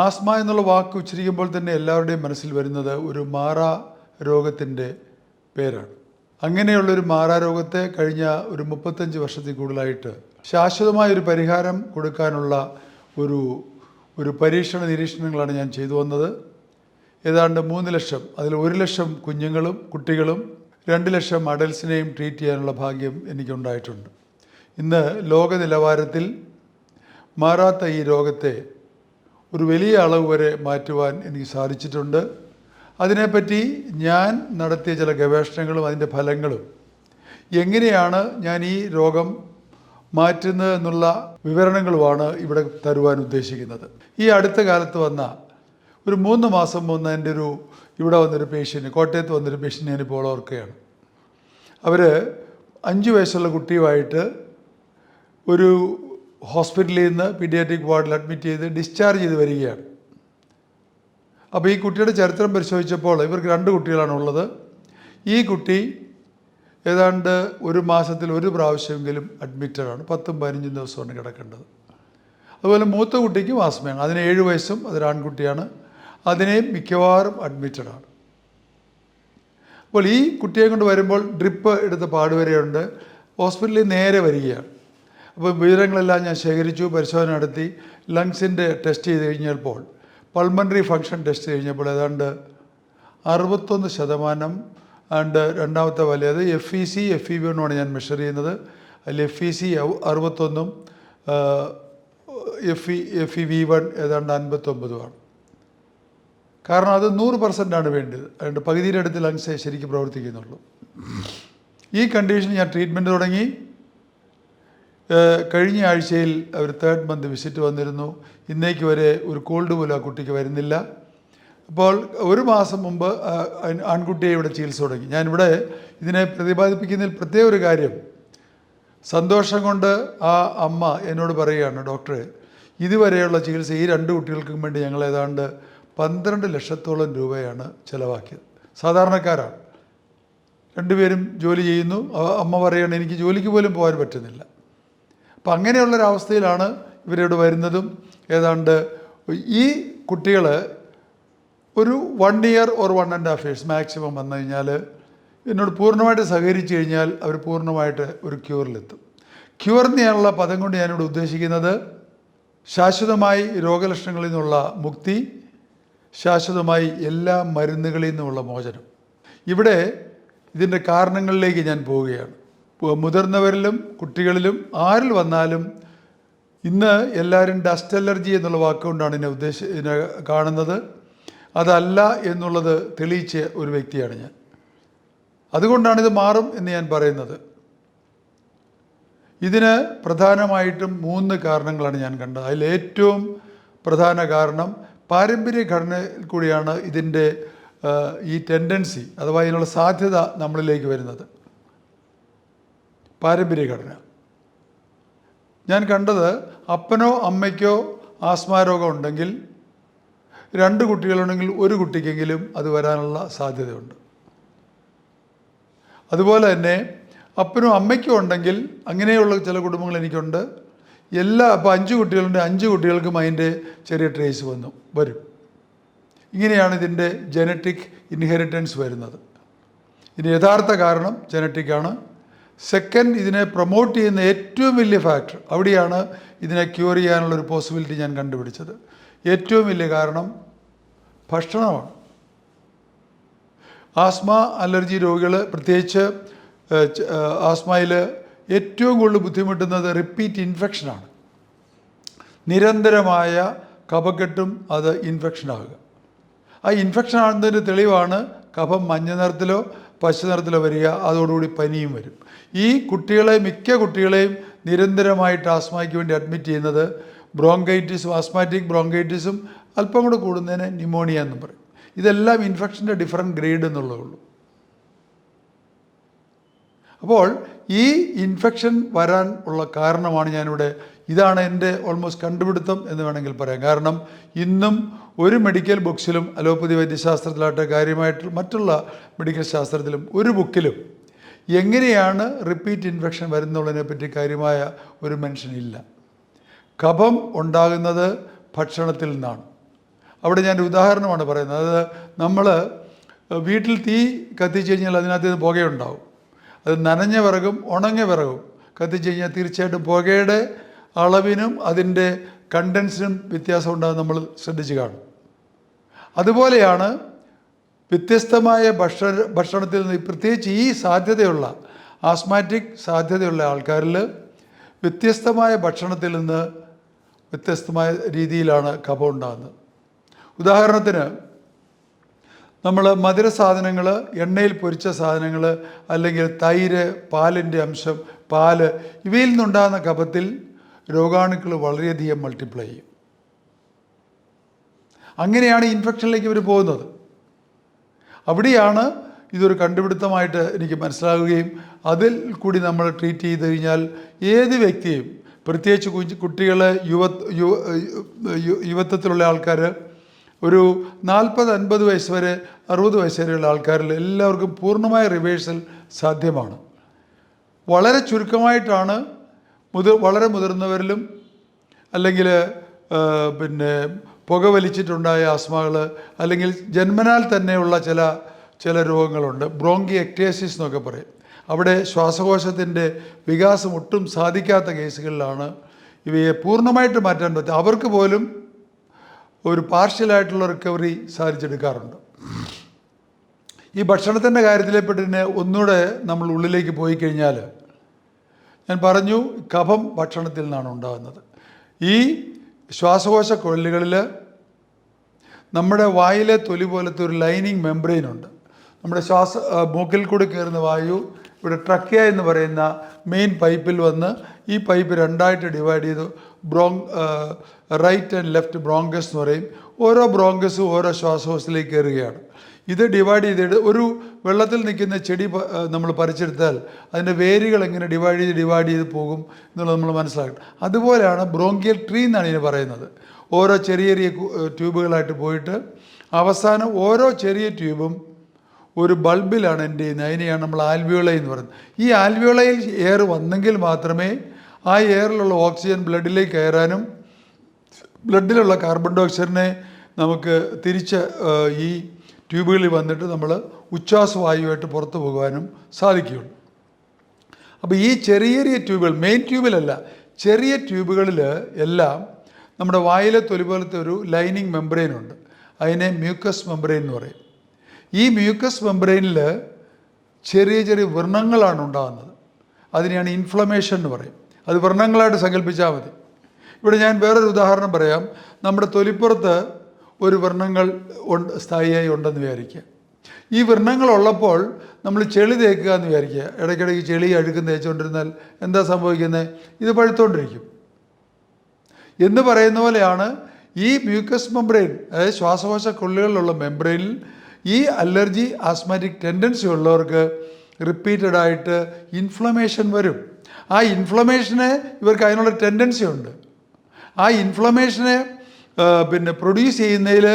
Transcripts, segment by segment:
Asthma എന്നുള്ള വാക്ക് ഉച്ചരിക്കുമ്പോൾ തന്നെ എല്ലാവരുടെയും മനസ്സിൽ വരുന്നത് ഒരു മാറാ രോഗത്തിൻ്റെ പേരാണ്. അങ്ങനെയുള്ളൊരു മാറാ രോഗത്തെ കഴിഞ്ഞ ഒരു 35 വർഷത്തിൽ കൂടുതലായിട്ട് ശാശ്വതമായൊരു പരിഹാരം കൊടുക്കാനുള്ള ഒരു പരീക്ഷണ നിരീക്ഷണങ്ങളാണ് ഞാൻ ചെയ്തു വന്നത്. ഏതാണ്ട് 3 ലക്ഷം, അതിൽ 1 ലക്ഷം കുട്ടികളും 2 ലക്ഷം അഡൽസിനെയും ട്രീറ്റ് ചെയ്യാനുള്ള ഭാഗ്യം എനിക്കുണ്ടായിട്ടുണ്ട്. ഇന്ന് ലോക നിലവാരത്തിൽ മാറാത്ത ഈ രോഗത്തെ ഒരു വലിയ അളവ് വരെ മാറ്റുവാൻ എനിക്ക് സാധിച്ചിട്ടുണ്ട്. അതിനെപ്പറ്റി ഞാൻ നടത്തിയ ചില ഗവേഷണങ്ങളും അതിൻ്റെ ഫലങ്ങളും എങ്ങനെയാണ് ഞാൻ ഈ രോഗം മാറ്റുന്നത് എന്നുള്ള വിവരണങ്ങളുമാണ് ഇവിടെ തരുവാൻ ഉദ്ദേശിക്കുന്നത്. ഈ അടുത്ത കാലത്ത് വന്ന ഒരു 3 മാസം മുന്ന് എൻ്റെ ഇവിടെ വന്നൊരു പേഷ്യൻ്റ്, കോട്ടയത്ത് വന്നൊരു പേഷ്യൻ്റ് ഞാനിപ്പോൾ ഓർക്കുകയാണ്. അവർ 5 വയസ്സുള്ള കുട്ടിയുമായിട്ട് ഒരു ഹോസ്പിറ്റലിൽ നിന്ന് പീഡിയാട്രിക് വാർഡിൽ അഡ്മിറ്റ് ചെയ്ത് ഡിസ്ചാർജ് ചെയ്ത് വരികയാണ്. അപ്പോൾ ഈ കുട്ടിയുടെ ചരിത്രം പരിശോധിച്ചപ്പോൾ ഇവർക്ക് 2 കുട്ടികളാണുള്ളത്. ഈ കുട്ടി ഏതാണ്ട് 1 മാസത്തിൽ 1 പ്രാവശ്യമെങ്കിലും അഡ്മിറ്റഡാണ്. 10ഉം 15ഉം ദിവസമാണ് കിടക്കേണ്ടത്. അതുപോലെ മൂത്ത കുട്ടിക്കും ആസ്മയാണ്. അതിന് 7 വയസ്സും, അതൊരു ആൺകുട്ടിയാണ്. അതിനെയും മിക്കവാറും അഡ്മിറ്റഡാണ്. അപ്പോൾ ഈ കുട്ടിയെ കൊണ്ട് വരുമ്പോൾ ഡ്രിപ്പ് എടുത്ത പാടുവരെയുണ്ട്. ഹോസ്പിറ്റലിൽ നേരെ വരികയാണ്. അപ്പോൾ വിവരങ്ങളെല്ലാം ഞാൻ ശേഖരിച്ചു, പരിശോധന നടത്തി. ലങ്സിൻ്റെ ടെസ്റ്റ് ചെയ്ത് കഴിഞ്ഞപ്പോൾ, പൾമണറി ഫങ്ഷൻ ടെസ്റ്റ് കഴിഞ്ഞപ്പോൾ ഏതാണ്ട് 61%. ആണ്ട് രണ്ടാമത്തെ വലിയ അത് FEC FEV1 ഞാൻ മെഷർ ചെയ്യുന്നത്. അതിൽ FEC 61ഉം FEV1 ഏതാണ്ട് 59ഉമാണ്. കാരണം അത് 100% വേണ്ടത്. അതുകൊണ്ട് പകുതിയുടെ അടുത്ത് ലങ്സ് ശരിക്കും പ്രവർത്തിക്കുന്നുള്ളൂ. ഈ കണ്ടീഷനിൽ ഞാൻ ട്രീറ്റ്മെൻറ്റ് തുടങ്ങി. കഴിഞ്ഞ ആഴ്ചയിൽ അവർ 3rd മന്ത് വിസിറ്റ് വന്നിരുന്നു. ഇന്നേക്ക് വരെ ഒരു കോൾഡ് പോലും ആ കുട്ടിക്ക് വരുന്നില്ല. അപ്പോൾ 1 മാസം മുമ്പ് ആൺകുട്ടിയെ ഇവിടെ ചികിത്സ തുടങ്ങി. ഞാനിവിടെ ഇതിനെ പ്രതിപാദിപ്പിക്കുന്നതിൽ പ്രത്യേക ഒരു കാര്യം, സന്തോഷം കൊണ്ട് ആ അമ്മ എന്നോട് പറയുകയാണ്, ഡോക്ടറെ, ഇതുവരെയുള്ള ചികിത്സ ഈ 2 കുട്ടികൾക്കും വേണ്ടി ഞങ്ങൾ ഏതാണ്ട് 12 ലക്ഷത്തോളം രൂപയാണ് ചിലവാക്കിയത്. സാധാരണക്കാരാണ്, 2 പേരും ജോലി ചെയ്യുന്നു. അമ്മ പറയുകയാണ്, എനിക്ക് ജോലിക്ക് പോലും പോകാൻ പറ്റുന്നില്ല. അപ്പം അങ്ങനെയുള്ളൊരവസ്ഥയിലാണ് ഇവരിവിടെ വരുന്നതും. ഏതാണ്ട് ഈ കുട്ടികൾ ഒരു 1 ഇയർ ഓർ 1.5 ഇയേഴ്സ് മാക്സിമം വന്നു കഴിഞ്ഞാൽ എന്നോട് പൂർണ്ണമായിട്ട് സഹകരിച്ചു കഴിഞ്ഞാൽ അവർ പൂർണ്ണമായിട്ട് ഒരു ക്യൂറിലെത്തും. ക്യൂർ എന്നുള്ള പദം കൊണ്ട് ഞാനിവിടെ ഉദ്ദേശിക്കുന്നത് ശാശ്വതമായി രോഗലക്ഷണങ്ങളിൽ നിന്നുള്ള മുക്തി, ശാശ്വതമായി എല്ലാ മരുന്നുകളിൽ നിന്നുമുള്ള മോചനം. ഇവിടെ ഇതിൻ്റെ കാരണങ്ങളിലേക്ക് ഞാൻ പോവുകയാണ്. മുതിർന്നവരിലും കുട്ടികളിലും ആരിൽ വന്നാലും ഇന്ന് എല്ലാവരും ഡസ്റ്റ് അലർജി എന്നുള്ള വാക്കുകൊണ്ടാണ് ഇതിനെ കാണുന്നത്. അതല്ല എന്നുള്ളത് തെളിയിച്ച ഒരു വ്യക്തിയാണ് ഞാൻ. അതുകൊണ്ടാണ് ഇത് മാറും എന്ന് ഞാൻ പറയുന്നത്. ഇതിന് പ്രധാനമായിട്ടും 3 കാരണങ്ങളാണ് ഞാൻ കണ്ടത്. അതിൽ ഏറ്റവും പ്രധാന കാരണം പാരമ്പര്യ ഘടനയിൽ കൂടിയാണ് ഇതിൻ്റെ ഈ ടെൻഡൻസി അഥവാ ഇതിനുള്ള സാധ്യത നമ്മളിലേക്ക് വരുന്നത്. പാരമ്പര്യ ഘടന ഞാൻ കണ്ടത്, അപ്പനോ അമ്മയ്ക്കോ ആസ്മ രോഗം ഉണ്ടെങ്കിൽ 2 കുട്ടികളുണ്ടെങ്കിൽ 1 കുട്ടിക്കെങ്കിലും അത് വരാനുള്ള സാധ്യതയുണ്ട്. അതുപോലെ തന്നെ അപ്പനും അമ്മയ്ക്കും ഉണ്ടെങ്കിൽ, അങ്ങനെയുള്ള ചില കുടുംബങ്ങൾ എനിക്കുണ്ട്, അപ്പോൾ 5 കുട്ടികളുണ്ട്, 5 കുട്ടികൾക്കും അതിൻ്റെ ചെറിയ ട്രേസ് വരും. ഇങ്ങനെയാണ് ഇതിൻ്റെ ജനറ്റിക് ഇൻഹെറിറ്റൻസ് വരുന്നത്. ഇതിൻ്റെ യഥാർത്ഥ കാരണം ജനറ്റിക്കാണ്. സെക്കൻഡ്, ഇതിനെ പ്രൊമോട്ട് ചെയ്യുന്ന ഏറ്റവും വലിയ ഫാക്ടർ, അവിടെയാണ് ഇതിനെ ക്യൂർ ചെയ്യാനുള്ളൊരു പോസിബിലിറ്റി ഞാൻ കണ്ടുപിടിച്ചത്. ഏറ്റവും വലിയ കാരണം ഭക്ഷണമാണ്. ആസ്മ അലർജി രോഗികൾ, പ്രത്യേകിച്ച് ആസ്മയിൽ ഏറ്റവും കൂടുതൽ ബുദ്ധിമുട്ടുന്നത് റിപ്പീറ്റ് ഇൻഫെക്ഷനാണ്. നിരന്തരമായ കഫക്കെട്ടും അത് ഇൻഫെക്ഷനാകുക. ആ ഇൻഫെക്ഷൻ ആകുന്നതിൻ്റെ തെളിവാണ് കഫം മഞ്ഞ നിറത്തിലോ പച്ച നിറത്തിലോ വരിക. അതോടുകൂടി പനിയും വരും. ഈ മിക്ക കുട്ടികളെയും നിരന്തരമായിട്ട് ആസ്മയ്ക്ക് വേണ്ടി അഡ്മിറ്റ് ചെയ്യുന്നത് ബ്രോങ്കൈറ്റിസും, ആസ്മാറ്റിക് ബ്രോങ്കൈറ്റിസും, അല്പം കൂടെ കൂടുന്നതിന് ന്യൂമോണിയ എന്നും പറയും. ഇതെല്ലാം ഇൻഫെക്ഷൻ്റെ ഡിഫറൻറ്റ് ഗ്രേഡ് എന്നുള്ളതേ ഉള്ളൂ. അപ്പോൾ ഈ ഇൻഫെക്ഷൻ വരാൻ ഉള്ള കാരണമാണ് ഞാനിവിടെ, ഇതാണ് എൻ്റെ ഓൾമോസ്റ്റ് കണ്ടുപിടുത്തം എന്ന് വേണമെങ്കിൽ പറയാം. കാരണം ഇന്നും ഒരു മെഡിക്കൽ ബുക്സിലും, അലോപ്പതി വൈദ്യശാസ്ത്രത്തിലായിട്ട് കാര്യമായിട്ട് മറ്റുള്ള മെഡിക്കൽ ശാസ്ത്രത്തിലും ഒരു ബുക്കിലും എങ്ങനെയാണ് റിപ്പീറ്റ് ഇൻഫെക്ഷൻ വരുന്നുള്ളതിനെപ്പറ്റി കാര്യമായ ഒരു മെൻഷൻ ഇല്ല. കഫം ഉണ്ടാകുന്നത് ഭക്ഷണത്തിൽ നിന്നാണ്. അവിടെ ഞാൻ ഒരു ഉദാഹരണമാണ് പറയുന്നത്. അത് നമ്മൾ വീട്ടിൽ തീ കത്തിച്ച് കഴിഞ്ഞാൽ അതിനകത്ത് നിന്ന് പുകയുണ്ടാവും. അത് നനഞ്ഞ വിറകും ഉണങ്ങിയ വിറകും കത്തിച്ച് കഴിഞ്ഞാൽ തീർച്ചയായിട്ടും പുകയുടെ അളവിനും അതിൻ്റെ കണ്ടൻസിനും വ്യത്യാസം ഉണ്ടാകും, നമ്മൾ ശ്രദ്ധിച്ച് കാണും. അതുപോലെയാണ് വ്യത്യസ്തമായ ഭക്ഷണത്തിൽ നിന്ന്, പ്രത്യേകിച്ച് ഈ സാധ്യതയുള്ള ആസ്മാറ്റിക് സാധ്യതയുള്ള ആൾക്കാരിൽ വ്യത്യസ്തമായ ഭക്ഷണത്തിൽ നിന്ന് വ്യത്യസ്തമായ രീതിയിലാണ് കഫം ഉണ്ടാകുന്നത്. ഉദാഹരണത്തിന് നമ്മൾ മധുര സാധനങ്ങൾ, എണ്ണയിൽ പൊരിച്ച സാധനങ്ങൾ, അല്ലെങ്കിൽ തൈര്, പാലിൻ്റെ അംശം, പാല്, ഇവയിൽ നിന്നുണ്ടാകുന്ന കഫത്തിൽ രോഗാണുക്കൾ വളരെയധികം മൾട്ടിപ്ലൈ ചെയ്യും. അങ്ങനെയാണ് ഇൻഫെക്ഷനിലേക്ക് ഇവർ പോകുന്നത്. അവിടെയാണ് ഇതൊരു കണ്ടുപിടുത്തമായിട്ട് എനിക്ക് മനസ്സിലാകുകയും അതിൽ കൂടി നമ്മൾ ട്രീറ്റ് ചെയ്ത് കഴിഞ്ഞാൽ ഏത് വ്യക്തിയും, പ്രത്യേകിച്ച് കുട്ടികൾ, യുവത്വത്തിലുള്ള ആൾക്കാർ, ഒരു 40-50 വയസ്സ് വരെ 60 വയസ്സ് വരെയുള്ള ആൾക്കാരിൽ എല്ലാവർക്കും പൂർണ്ണമായ റിവേഴ്സൽ സാധ്യമാണ്. വളരെ ചുരുക്കമായിട്ടാണ് വളരെ മുതിർന്നവരിലും അല്ലെങ്കിൽ പുക വലിച്ചിട്ടുണ്ടായ ആസ്മകൾ, അല്ലെങ്കിൽ ജന്മനാൽ തന്നെയുള്ള ചില രോഗങ്ങളുണ്ട്. ബ്രോങ്കി എക്ടേസിസ് എന്നൊക്കെ പറയും. അവിടെ ശ്വാസകോശത്തിൻ്റെ വികാസം ഒട്ടും സാധിക്കാത്ത കേസുകളിലാണ് ഇവയെ പൂർണ്ണമായിട്ട് മാറ്റാൻ പറ്റും. അവർക്ക് പോലും ഒരു പാർഷ്യലായിട്ടുള്ള റിക്കവറി സാധിച്ചെടുക്കാറുണ്ട്. ഈ ഭക്ഷണത്തിൻ്റെ കാര്യത്തിലെപ്പെട്ടിന് ഒന്നുകൂടെ നമ്മൾ ഉള്ളിലേക്ക് പോയി കഴിഞ്ഞാൽ, ഞാൻ പറഞ്ഞു കഫം ഭക്ഷണത്തിൽ നിന്നാണ് ഉണ്ടാകുന്നത്. ഈ ശ്വാസകോശ കൊള്ളികളിൽ നമ്മുടെ വായിലെ തൊലി പോലത്തെ ഒരു ലൈനിങ് മെംബ്രെയിൻ ഉണ്ട്. നമ്മുടെ മൂക്കിൽ കൂടി കയറുന്ന വായു ഇവിടെ ട്രക്കിയ എന്ന് പറയുന്ന മെയിൻ പൈപ്പിൽ വന്ന് ഈ പൈപ്പ് രണ്ടായിട്ട് ഡിവൈഡ് ചെയ്തു. റൈറ്റ് ആൻഡ് ലെഫ്റ്റ് ബ്രോങ്കസ് എന്ന് പറയും. ഓരോ ബ്രോങ്കസും ഓരോ ശ്വാസകോശത്തിലേക്ക് കയറുകയാണ്. ഇത് ഡിവൈഡ് ചെയ്തിട്ട് ഒരു വെള്ളത്തിൽ നിൽക്കുന്ന ചെടി നമ്മൾ പറിച്ചെടുത്താൽ അതിൻ്റെ വേരുകൾ എങ്ങനെ ഡിവൈഡ് ചെയ്ത് പോകും എന്നുള്ളത് നമ്മൾ മനസ്സിലാക്കണം. അതുപോലെയാണ് ബ്രോങ്കിയൽ ട്രീ എന്നാണ് ഇതിന് പറയുന്നത്. ഓരോ ചെറിയ ട്യൂബുകളായിട്ട് പോയിട്ട് അവസാനം ഓരോ ചെറിയ ട്യൂബും ഒരു ബൾബിലാണ് എൻ്റെ ചെയ്യുന്നത്. അതിനെയാണ് നമ്മൾ ആൽവിയോളൈ എന്ന് പറയുന്നത്. ഈ ആൽവിയോളയിൽ എയർ വന്നെങ്കിൽ മാത്രമേ ആ എയറിലുള്ള ഓക്സിജൻ ബ്ലഡിലേക്ക് കയറാനും ബ്ലഡിലുള്ള കാർബൺ ഡൈ ഓക്സൈഡിനെ നമുക്ക് തിരിച്ച് ഈ ട്യൂബുകളിൽ വന്നിട്ട് നമ്മൾ ഉച്ഛ്വാസവായുവായിട്ട് പുറത്തു പോകുവാനും സാധിക്കുകയുള്ളൂ. അപ്പോൾ ഈ ചെറിയ ട്യൂബുകൾ, മെയിൻ ട്യൂബിലല്ല, ചെറിയ ട്യൂബുകളിൽ എല്ലാം നമ്മുടെ വായിലെ തൊലി പോലത്തെ ഒരു ലൈനിങ് മെംബ്രെയിൻ ഉണ്ട്. അതിനെ മ്യൂക്കസ് മെംബ്രെയിൻ എന്ന് പറയും. ഈ മ്യൂക്കസ് മെംബ്രെയിനിൽ ചെറിയ വ്രണങ്ങളാണ് ഉണ്ടാകുന്നത്. അതിനെയാണ് ഇൻഫ്ലമേഷൻ എന്ന് പറയും. അത് വ്രണങ്ങളായിട്ട് സങ്കല്പിച്ചാൽ മതി. ഇവിടെ ഞാൻ വേറൊരു ഉദാഹരണം പറയാം. നമ്മുടെ തൊലിപ്പുറത്ത് ഒരു വ്രണങ്ങൾ സ്ഥായിയായി ഉണ്ടെന്ന് വിചാരിക്കുക. ഈ വ്രണങ്ങളുള്ളപ്പോൾ നമ്മൾ ചെളി തേക്കുക എന്ന് വിചാരിക്കുക. ഇടയ്ക്കിടയ്ക്ക് ചെളി അഴുക്കും തേച്ചുകൊണ്ടിരുന്നാൽ എന്താ സംഭവിക്കുന്നത്? ഇത് പഴുത്തുകൊണ്ടിരിക്കും. എന്ന് പറയുന്ന പോലെയാണ് ഈ മ്യൂക്കസ് മെംബ്രെയിൻ, അതായത് ശ്വാസകോശ കൊള്ളികളിലുള്ള മെംബ്രെയിനിൽ ഈ അലർജി, ആസ്മാറ്റിക് ടെൻഡൻസി ഉള്ളവർക്ക് റിപ്പീറ്റഡായിട്ട് ഇൻഫ്ലമേഷൻ വരും. ആ ഇൻഫ്ലമേഷന് ഇവർക്ക് അതിനുള്ള ടെൻഡൻസി ഉണ്ട്. ആ ഇൻഫ്ലമേഷനെ പ്രൊഡ്യൂസ് ചെയ്യുന്നതിൽ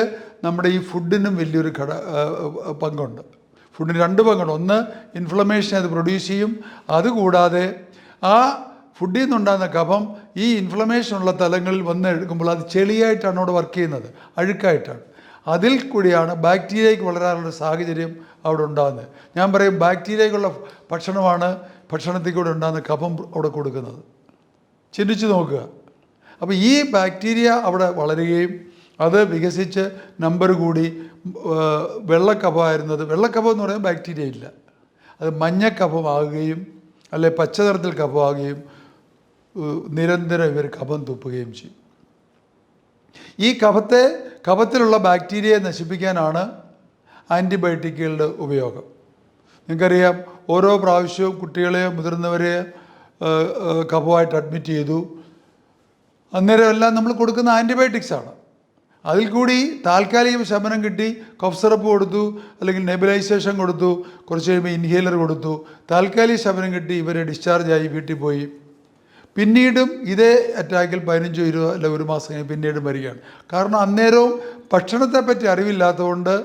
നമ്മുടെ ഈ ഫുഡിനും വലിയൊരു പങ്കുണ്ട്. ഫുഡിന് 2 പങ്കുണ്ട്. ഒന്ന്, ഇൻഫ്ലമേഷൻ അത് പ്രൊഡ്യൂസ് ചെയ്യും. അതുകൂടാതെ ആ ഫുഡിൽ നിന്നുണ്ടാകുന്ന കഫം ഈ ഇൻഫ്ലമേഷനുള്ള തലങ്ങളിൽ വന്ന് എടുക്കുമ്പോൾ അത് ചെളിയായിട്ടാണ് അവിടെ വർക്ക് ചെയ്യുന്നത്, അഴുക്കായിട്ടാണ്. അതിൽ കൂടിയാണ് ബാക്ടീരിയയ്ക്ക് വളരാനുള്ള സാഹചര്യം അവിടെ ഉണ്ടാകുന്നത്. ഞാൻ പറയും ബാക്ടീരിയയ്ക്കുള്ള ഭക്ഷണത്തിൽ കൂടെ ഉണ്ടാകുന്ന കഫം അവിടെ കൊടുക്കുന്നത്. ചിന്തിച്ച് നോക്കുക. അപ്പോൾ ഈ ബാക്ടീരിയ അവിടെ വളരുകയും അത് വികസിച്ച് നമ്പർ കൂടി വെള്ളക്കഫമായിരുന്നത്, വെള്ളക്കഫം എന്ന് പറയുമ്പോൾ ബാക്ടീരിയ ഇല്ല, അത് മഞ്ഞക്കഫമാകുകയും അല്ലെ പച്ച നിറത്തിൽ കഫമാകുകയും നിരന്തരം ഇവർ കഫം തുപ്പുകയും ചെയ്യും. ഈ കഫത്തിലുള്ള ബാക്ടീരിയയെ നശിപ്പിക്കാനാണ് ആൻറ്റിബയോട്ടിക്കുകളുടെ ഉപയോഗം. നിങ്ങൾക്കറിയാം, ഓരോ പ്രാവശ്യവും കുട്ടികളെയോ മുതിർന്നവരെയോ കഫമായിട്ട് അഡ്മിറ്റ് ചെയ്തു, അന്നേരം എല്ലാം നമ്മൾ കൊടുക്കുന്ന ആൻറ്റിബയോട്ടിക്സാണ്. അതിൽ കൂടി താൽക്കാലിക ശമനം കിട്ടി, കഫ് സിറപ്പ് കൊടുത്തു, അല്ലെങ്കിൽ നെബുലൈസേഷൻ കൊടുത്തു, കുറച്ച് കഴിയുമ്പോൾ ഇൻഹേലർ കൊടുത്തു, താൽക്കാലിക ശമനം കിട്ടി, ഇവരെ ഡിസ്ചാർജായി വീട്ടിൽ പോയി. പിന്നീടും ഇതേ അറ്റാക്കിൽ 15-20 അല്ല 1 മാസം കഴിഞ്ഞ് പിന്നീടും വരികയാണ്. കാരണം അന്നേരവും ഭക്ഷണത്തെപ്പറ്റി അറിവില്ലാത്തതുകൊണ്ട്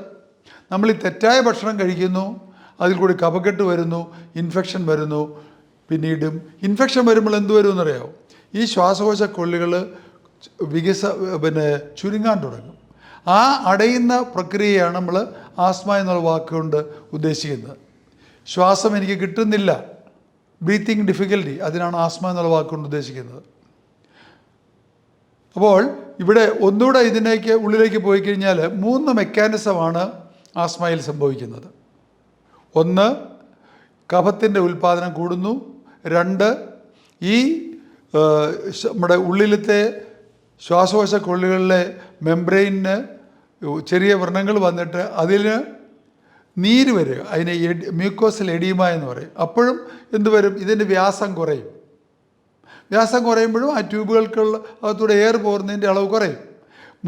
നമ്മൾ ഈ തെറ്റായ ഭക്ഷണം കഴിക്കുന്നു, അതിൽ കൂടി കഫക്കെട്ട് വരുന്നു, ഇൻഫെക്ഷൻ വരുന്നു. പിന്നീടും ഇൻഫെക്ഷൻ വരുമ്പോൾ എന്ത് വരുമെന്നറിയാമോ? ഈ ശ്വാസകോശ കൊള്ളികൾ ചുരുങ്ങാൻ തുടങ്ങും. ആ അടയുന്ന പ്രക്രിയയാണ് നമ്മൾ ആസ്മ എന്നുള്ള വാക്കുകൊണ്ട് ഉദ്ദേശിക്കുന്നത്. ശ്വാസം എനിക്ക് കിട്ടുന്നില്ല, ബ്രീത്തിങ് ഡിഫിക്കൽറ്റി, അതിനാണ് ആസ്മ എന്നുള്ള വാക്കുകൊണ്ട് ഉദ്ദേശിക്കുന്നത്. അപ്പോൾ ഇവിടെ ഒന്നുകൂടെ ഉള്ളിലേക്ക് പോയി കഴിഞ്ഞാൽ 3 മെക്കാനിസമാണ് ആസ്മയിൽ സംഭവിക്കുന്നത്. 1, കഫത്തിൻ്റെ ഉൽപ്പാദനം കൂടുന്നു. 2, ഈ നമ്മുടെ ഉള്ളിലത്തെ ശ്വാസകോശ കൊള്ളികളിലെ മെംബ്രെയിനിന് ചെറിയ വ്രണങ്ങൾ വന്നിട്ട് അതിന് നീര് വരിക, അതിനെ മ്യൂക്കോസൽ എഡീമ എന്ന് പറയും. അപ്പോഴും എന്ത് വരും? ഇതിൻ്റെ വ്യാസം കുറയും. വ്യാസം കുറയുമ്പോഴും ആ ട്യൂബുകൾക്കുള്ള അകത്തൂടെ എയർ പോകുന്നതിൻ്റെ അളവ് കുറയും.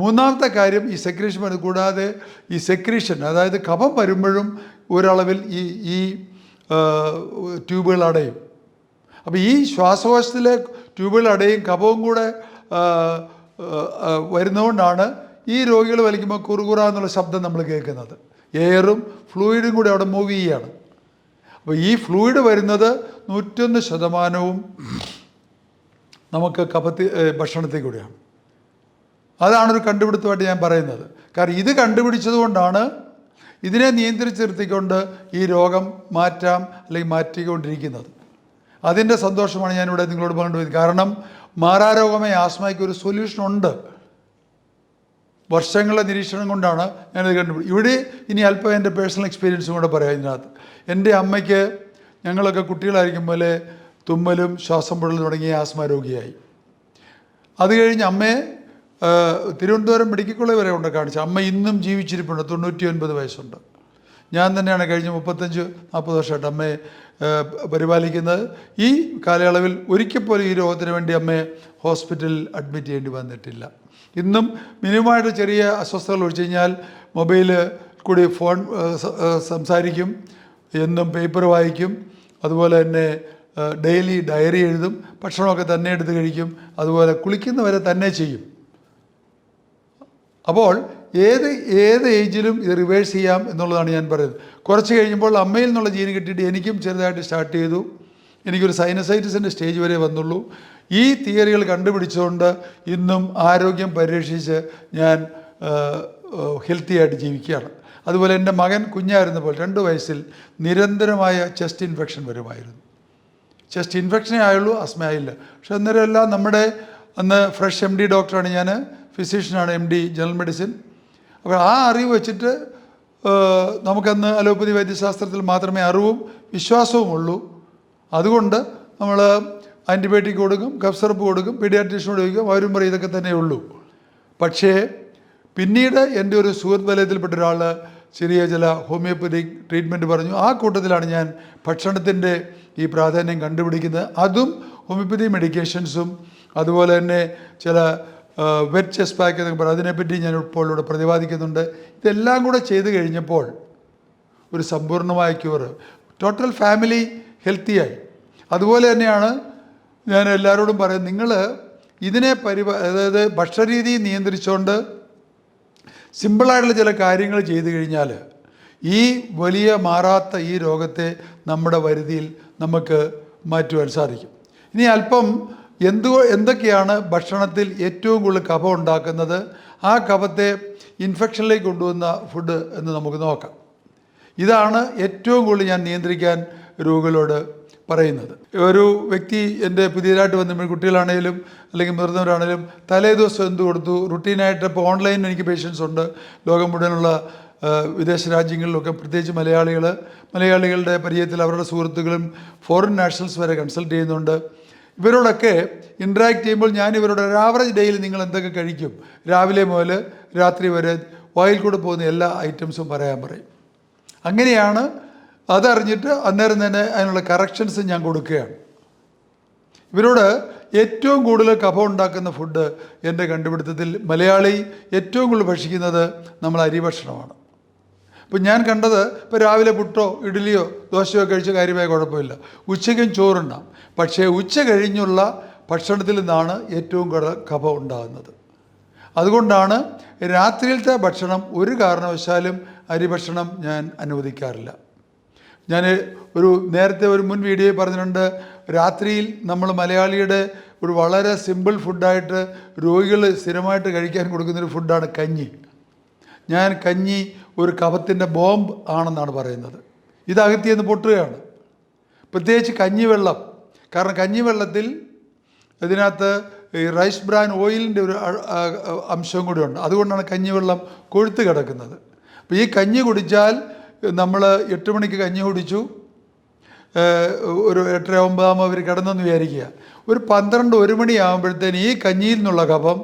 3ാമത്തെ കാര്യം ഈ സെക്രീഷൻ വരുന്നത്. കൂടാതെ ഈ സെക്രീഷൻ, അതായത് കഫം വരുമ്പോഴും ഒരളവിൽ ഈ ട്യൂബുകൾ അടയും. അപ്പോൾ ഈ ശ്വാസകോശത്തിലെ ട്യൂബുകൾ അടയും കഫവും കൂടെ വരുന്നതുകൊണ്ടാണ് ഈ രോഗികൾ വലിക്കുമ്പോൾ കുറുകുറ എന്നുള്ള ശബ്ദം നമ്മൾ കേൾക്കുന്നത്. എയറും ഫ്ലൂയിഡും കൂടി അവിടെ മൂവ് ചെയ്യുകയാണ്. അപ്പോൾ ഈ ഫ്ലൂയിഡ് വരുന്നത് 101% നമുക്ക് ഭക്ഷണത്തിൽ കൂടിയാണ്. അതാണൊരു കണ്ടുപിടുത്തമായിട്ട് ഞാൻ പറയുന്നത്. കാരണം ഇത് കണ്ടുപിടിച്ചത് കൊണ്ടാണ് ഇതിനെ നിയന്ത്രിച്ച് നിർത്തിക്കൊണ്ട് ഈ രോഗം മാറ്റാം അല്ലെങ്കിൽ മാറ്റിക്കൊണ്ടിരിക്കുന്നത്. അതിൻ്റെ സന്തോഷമാണ് ഞാനിവിടെ നിങ്ങളോട് പങ്കുവയ്ക്കുന്നത്. കാരണം മാറാരോഗമായ ആസ്മയ്ക്ക് ഒരു സൊല്യൂഷൻ ഉണ്ട്. വർഷങ്ങളുടെ നിരീക്ഷണം കൊണ്ടാണ് ഞാനിത് കണ്ടുപിടിച്ചത്. ഇവിടെ ഇനി അല്പം എൻ്റെ പേഴ്സണൽ എക്സ്പീരിയൻസും കൂടെ പറയാം ഇതിനകത്ത്. എൻ്റെ അമ്മയ്ക്ക് ഞങ്ങളൊക്കെ കുട്ടികളായിരിക്കും പോലെ തുമ്മലും ശ്വാസം പൊടലും തുടങ്ങിയ ആസ്മ രോഗിയായി. അത് കഴിഞ്ഞ് അമ്മയെ തിരുവനന്തപുരം മെഡിക്കൽ കോളേജ് വരെ കൊണ്ട് കാണിച്ചു. അമ്മ ഇന്നും ജീവിച്ചിരിപ്പുണ്ട്, 99 വയസ്സുണ്ട്. ഞാൻ തന്നെയാണ് കഴിഞ്ഞ 35-40 വർഷമായിട്ട് അമ്മയെ പരിപാലിക്കുന്നത്. ഈ കാലയളവിൽ ഒരിക്കൽ പോലും ഈ രോഗത്തിന് വേണ്ടി അമ്മയെ ഹോസ്പിറ്റലിൽ അഡ്മിറ്റ് ചെയ്യേണ്ടി വന്നിട്ടില്ല. ഇന്നും മിനിമമായിട്ട് ചെറിയ അസ്വസ്ഥതകൾ ഒഴിച്ചു കഴിഞ്ഞാൽ മൊബൈൽ കൂടി ഫോൺ സംസാരിക്കും, എന്നും പേപ്പർ വായിക്കും, അതുപോലെ തന്നെ ഡെയിലി ഡയറി എഴുതും, ഭക്ഷണമൊക്കെ തന്നെ എടുത്ത് കഴിക്കും, അതുപോലെ കുളിക്കുന്നവരെ തന്നെ ചെയ്യും. അപ്പോൾ ഏത് ഏജിലും ഇത് റിവേഴ്സ് ചെയ്യാം എന്നുള്ളതാണ് ഞാൻ പറയുന്നത്. കുറച്ച് കഴിയുമ്പോൾ അമ്മയിൽ നിന്നുള്ള ജീന് കിട്ടിയിട്ട് എനിക്കും ചെറുതായിട്ട് സ്റ്റാർട്ട് ചെയ്തു. എനിക്കൊരു സൈനസൈറ്റിസിൻ്റെ സ്റ്റേജ് വരെ വന്നുള്ളൂ. ഈ തിയറികൾ കണ്ടുപിടിച്ചുകൊണ്ട് ഇന്നും ആരോഗ്യം പരിരക്ഷിച്ച് ഞാൻ ഹെൽത്തി ആയിട്ട് ജീവിക്കുകയാണ്. അതുപോലെ എൻ്റെ മകൻ കുഞ്ഞായിരുന്നപ്പോൾ 2 വയസ്സിൽ നിരന്തരമായ ചെസ്റ്റ് ഇൻഫെക്ഷൻ വരുമായിരുന്നു. ചെസ്റ്റ് ഇൻഫെക്ഷനേ ആയുള്ളൂ, ആസ്മ ആയില്ല. പക്ഷെ അന്നേരം എല്ലാം നമ്മുടെ അന്ന് ഫ്രഷ് MD ഡോക്ടറാണ് ഞാൻ, ഫിസിഷ്യനാണ്, MD ജനറൽ മെഡിസിൻ. അപ്പോൾ ആ അറിവ് വെച്ചിട്ട് നമുക്കന്ന് അലോപ്പതി വൈദ്യശാസ്ത്രത്തിൽ മാത്രമേ അറിവും വിശ്വാസവും ഉള്ളൂ. അതുകൊണ്ട് നമ്മൾ ആൻറ്റിബയോട്ടിക് കൊടുക്കും, കഫ് സിറപ്പ് കൊടുക്കും, പീഡിയാട്രീഷ്യനോട് ചോദിക്കും, അവരും പറയും ഇതൊക്കെ തന്നെ ഉള്ളൂ. പക്ഷേ പിന്നീട് എൻ്റെ ഒരു സുഹൃത്ത് വലയത്തിൽപ്പെട്ട ഒരാൾ ചെറിയ ചില ഹോമിയോപ്പതിക് ട്രീറ്റ്മെൻറ്റ് പറഞ്ഞു. ആ കൂട്ടത്തിലാണ് ഞാൻ ഭക്ഷണത്തിൻ്റെ ഈ പ്രാധാന്യം കണ്ടുപിടിക്കുന്നത്. അതും ഹോമിയോപ്പതി മെഡിക്കേഷൻസും അതുപോലെ തന്നെ ചില വെറ്റ് ചെസ്റ്റ് പാക്ക് എന്നൊക്കെ പറയും, അതിനെപ്പറ്റി ഞാൻ ഇപ്പോൾ ഇവിടെ പ്രതിപാദിക്കുന്നുണ്ട്. ഇതെല്ലാം കൂടെ ചെയ്ത് കഴിഞ്ഞപ്പോൾ ഒരു സമ്പൂർണ്ണമായ ക്യൂറ്, ടോട്ടൽ ഫാമിലി ഹെൽത്തിയായി. അതുപോലെ തന്നെയാണ് ഞാൻ എല്ലാവരോടും പറയുന്നത്, നിങ്ങൾ ഇതിനെ അതായത് ഭക്ഷണരീതി നിയന്ത്രിച്ചുകൊണ്ട് സിമ്പിളായിട്ടുള്ള ചില കാര്യങ്ങൾ ചെയ്തു കഴിഞ്ഞാൽ ഈ വലിയ മാറാത്ത ഈ രോഗത്തെ നമ്മുടെ വരുതിയിൽ നമുക്ക് മാറ്റുവാൻ സാധിക്കും. ഇനി അല്പം എന്തൊക്കെയാണ് ഭക്ഷണത്തിൽ ഏറ്റവും കൂടുതൽ കഫം ഉണ്ടാക്കുന്നത്, ആ കഫത്തെ ഇൻഫെക്ഷനിലേക്ക് കൊണ്ടുവന്ന ഫുഡ് എന്ന് നമുക്ക് നോക്കാം. ഇതാണ് ഏറ്റവും കൂടുതൽ ഞാൻ നിയന്ത്രിക്കാൻ രോഗികളോട് പറയുന്നത്. ഒരു വ്യക്തി എൻ്റെ പുതിയതായിട്ട് വന്ന കുട്ടികളാണെങ്കിലും അല്ലെങ്കിൽ മുതിർന്നവരാണെങ്കിലും തലേ ദിവസം എന്ത് കൊടുത്തു, റുട്ടീനായിട്ട് ഇപ്പോൾ ഓൺലൈനിൽ എനിക്ക് പേഷ്യൻസ് ഉണ്ട്, ലോകം മുഴുവനുള്ള വിദേശ രാജ്യങ്ങളിലൊക്കെ, പ്രത്യേകിച്ച് മലയാളികളുടെ പരിചയത്തിൽ അവരുടെ സുഹൃത്തുക്കളും ഫോറിൻ നാഷണൽസ് വരെ കൺസൾട്ട് ചെയ്യുന്നുണ്ട്. ഇവരോടൊക്കെ ഇൻട്രാക്ട് ചെയ്യുമ്പോൾ ഞാൻ ഇവരുടെ ഒരു ആവറേജ് ഡേയിൽ നിങ്ങൾ എന്തൊക്കെ കഴിക്കും, രാവിലെ മുതൽ രാത്രി വരെ വായിൽ കൂടെ പോകുന്ന എല്ലാ ഐറ്റംസും പറയാൻ പറയും. അങ്ങനെയാണ് അതറിഞ്ഞിട്ട് അന്നേരം തന്നെ അതിനുള്ള കറക്ഷൻസ് ഞാൻ കൊടുക്കുകയാണ്. ഇവരോട് ഏറ്റവും കൂടുതൽ കഫം ഉണ്ടാക്കുന്ന ഫുഡ് എൻ്റെ കണ്ടുപിടുത്തത്തിൽ മലയാളി ഏറ്റവും കൂടുതൽ ഭക്ഷിക്കുന്നത് നമ്മൾ അരി ഭക്ഷണമാണ്. ഇപ്പം ഞാൻ കണ്ടത്, ഇപ്പോൾ രാവിലെ പുട്ടോ ഇഡ്ഡലിയോ ദോശയോ കഴിച്ച കാര്യമായ കുഴപ്പമില്ല, ഉച്ചയ്ക്കും ചോറുണ്ടാം. പക്ഷേ ഉച്ച കഴിഞ്ഞുള്ള ഭക്ഷണത്തിൽ നിന്നാണ് ഏറ്റവും കൂടുതൽ കഫം ഉണ്ടാകുന്നത്. അതുകൊണ്ടാണ് രാത്രിയിലത്തെ ഭക്ഷണം ഒരു കാരണവശാലും അരി ഭക്ഷണം ഞാൻ അനുവദിക്കാറില്ല. ഞാൻ നേരത്തെ ഒരു മുൻ വീഡിയോയിൽ പറഞ്ഞിട്ടുണ്ട്, രാത്രിയിൽ നമ്മൾ മലയാളിയുടെ ഒരു വളരെ സിമ്പിൾ ഫുഡായിട്ട് രോഗികൾ സ്ഥിരമായിട്ട് കഴിക്കാൻ കൊടുക്കുന്നൊരു ഫുഡാണ് കഞ്ഞി. ഞാൻ കഞ്ഞി ഒരു കഫത്തിൻ്റെ ബോംബ് ആണെന്നാണ് പറയുന്നത്. ഇത് അകത്തിയെന്ന് പൊട്ടുകയാണ്. പ്രത്യേകിച്ച് കഞ്ഞിവെള്ളം. കാരണം കഞ്ഞിവെള്ളത്തിൽ ഇതിനകത്ത് ഈ റൈസ് ബ്രാൻ ഓയിലിൻ്റെ ഒരു അംശവും കൂടി ഉണ്ട്. അതുകൊണ്ടാണ് കഞ്ഞിവെള്ളം കൊഴുത്ത് കിടക്കുന്നത്. അപ്പോൾ ഈ കഞ്ഞി കുടിച്ചാൽ, നമ്മൾ 8 മണിക്ക് കഞ്ഞി കുടിച്ചു, ഒരു 8-9 അവർ കിടന്നെന്ന് വിചാരിക്കുക. ഒരു 12-1 മണിയാകുമ്പോഴത്തേന് ഈ കഞ്ഞിയിൽ നിന്നുള്ള കഫം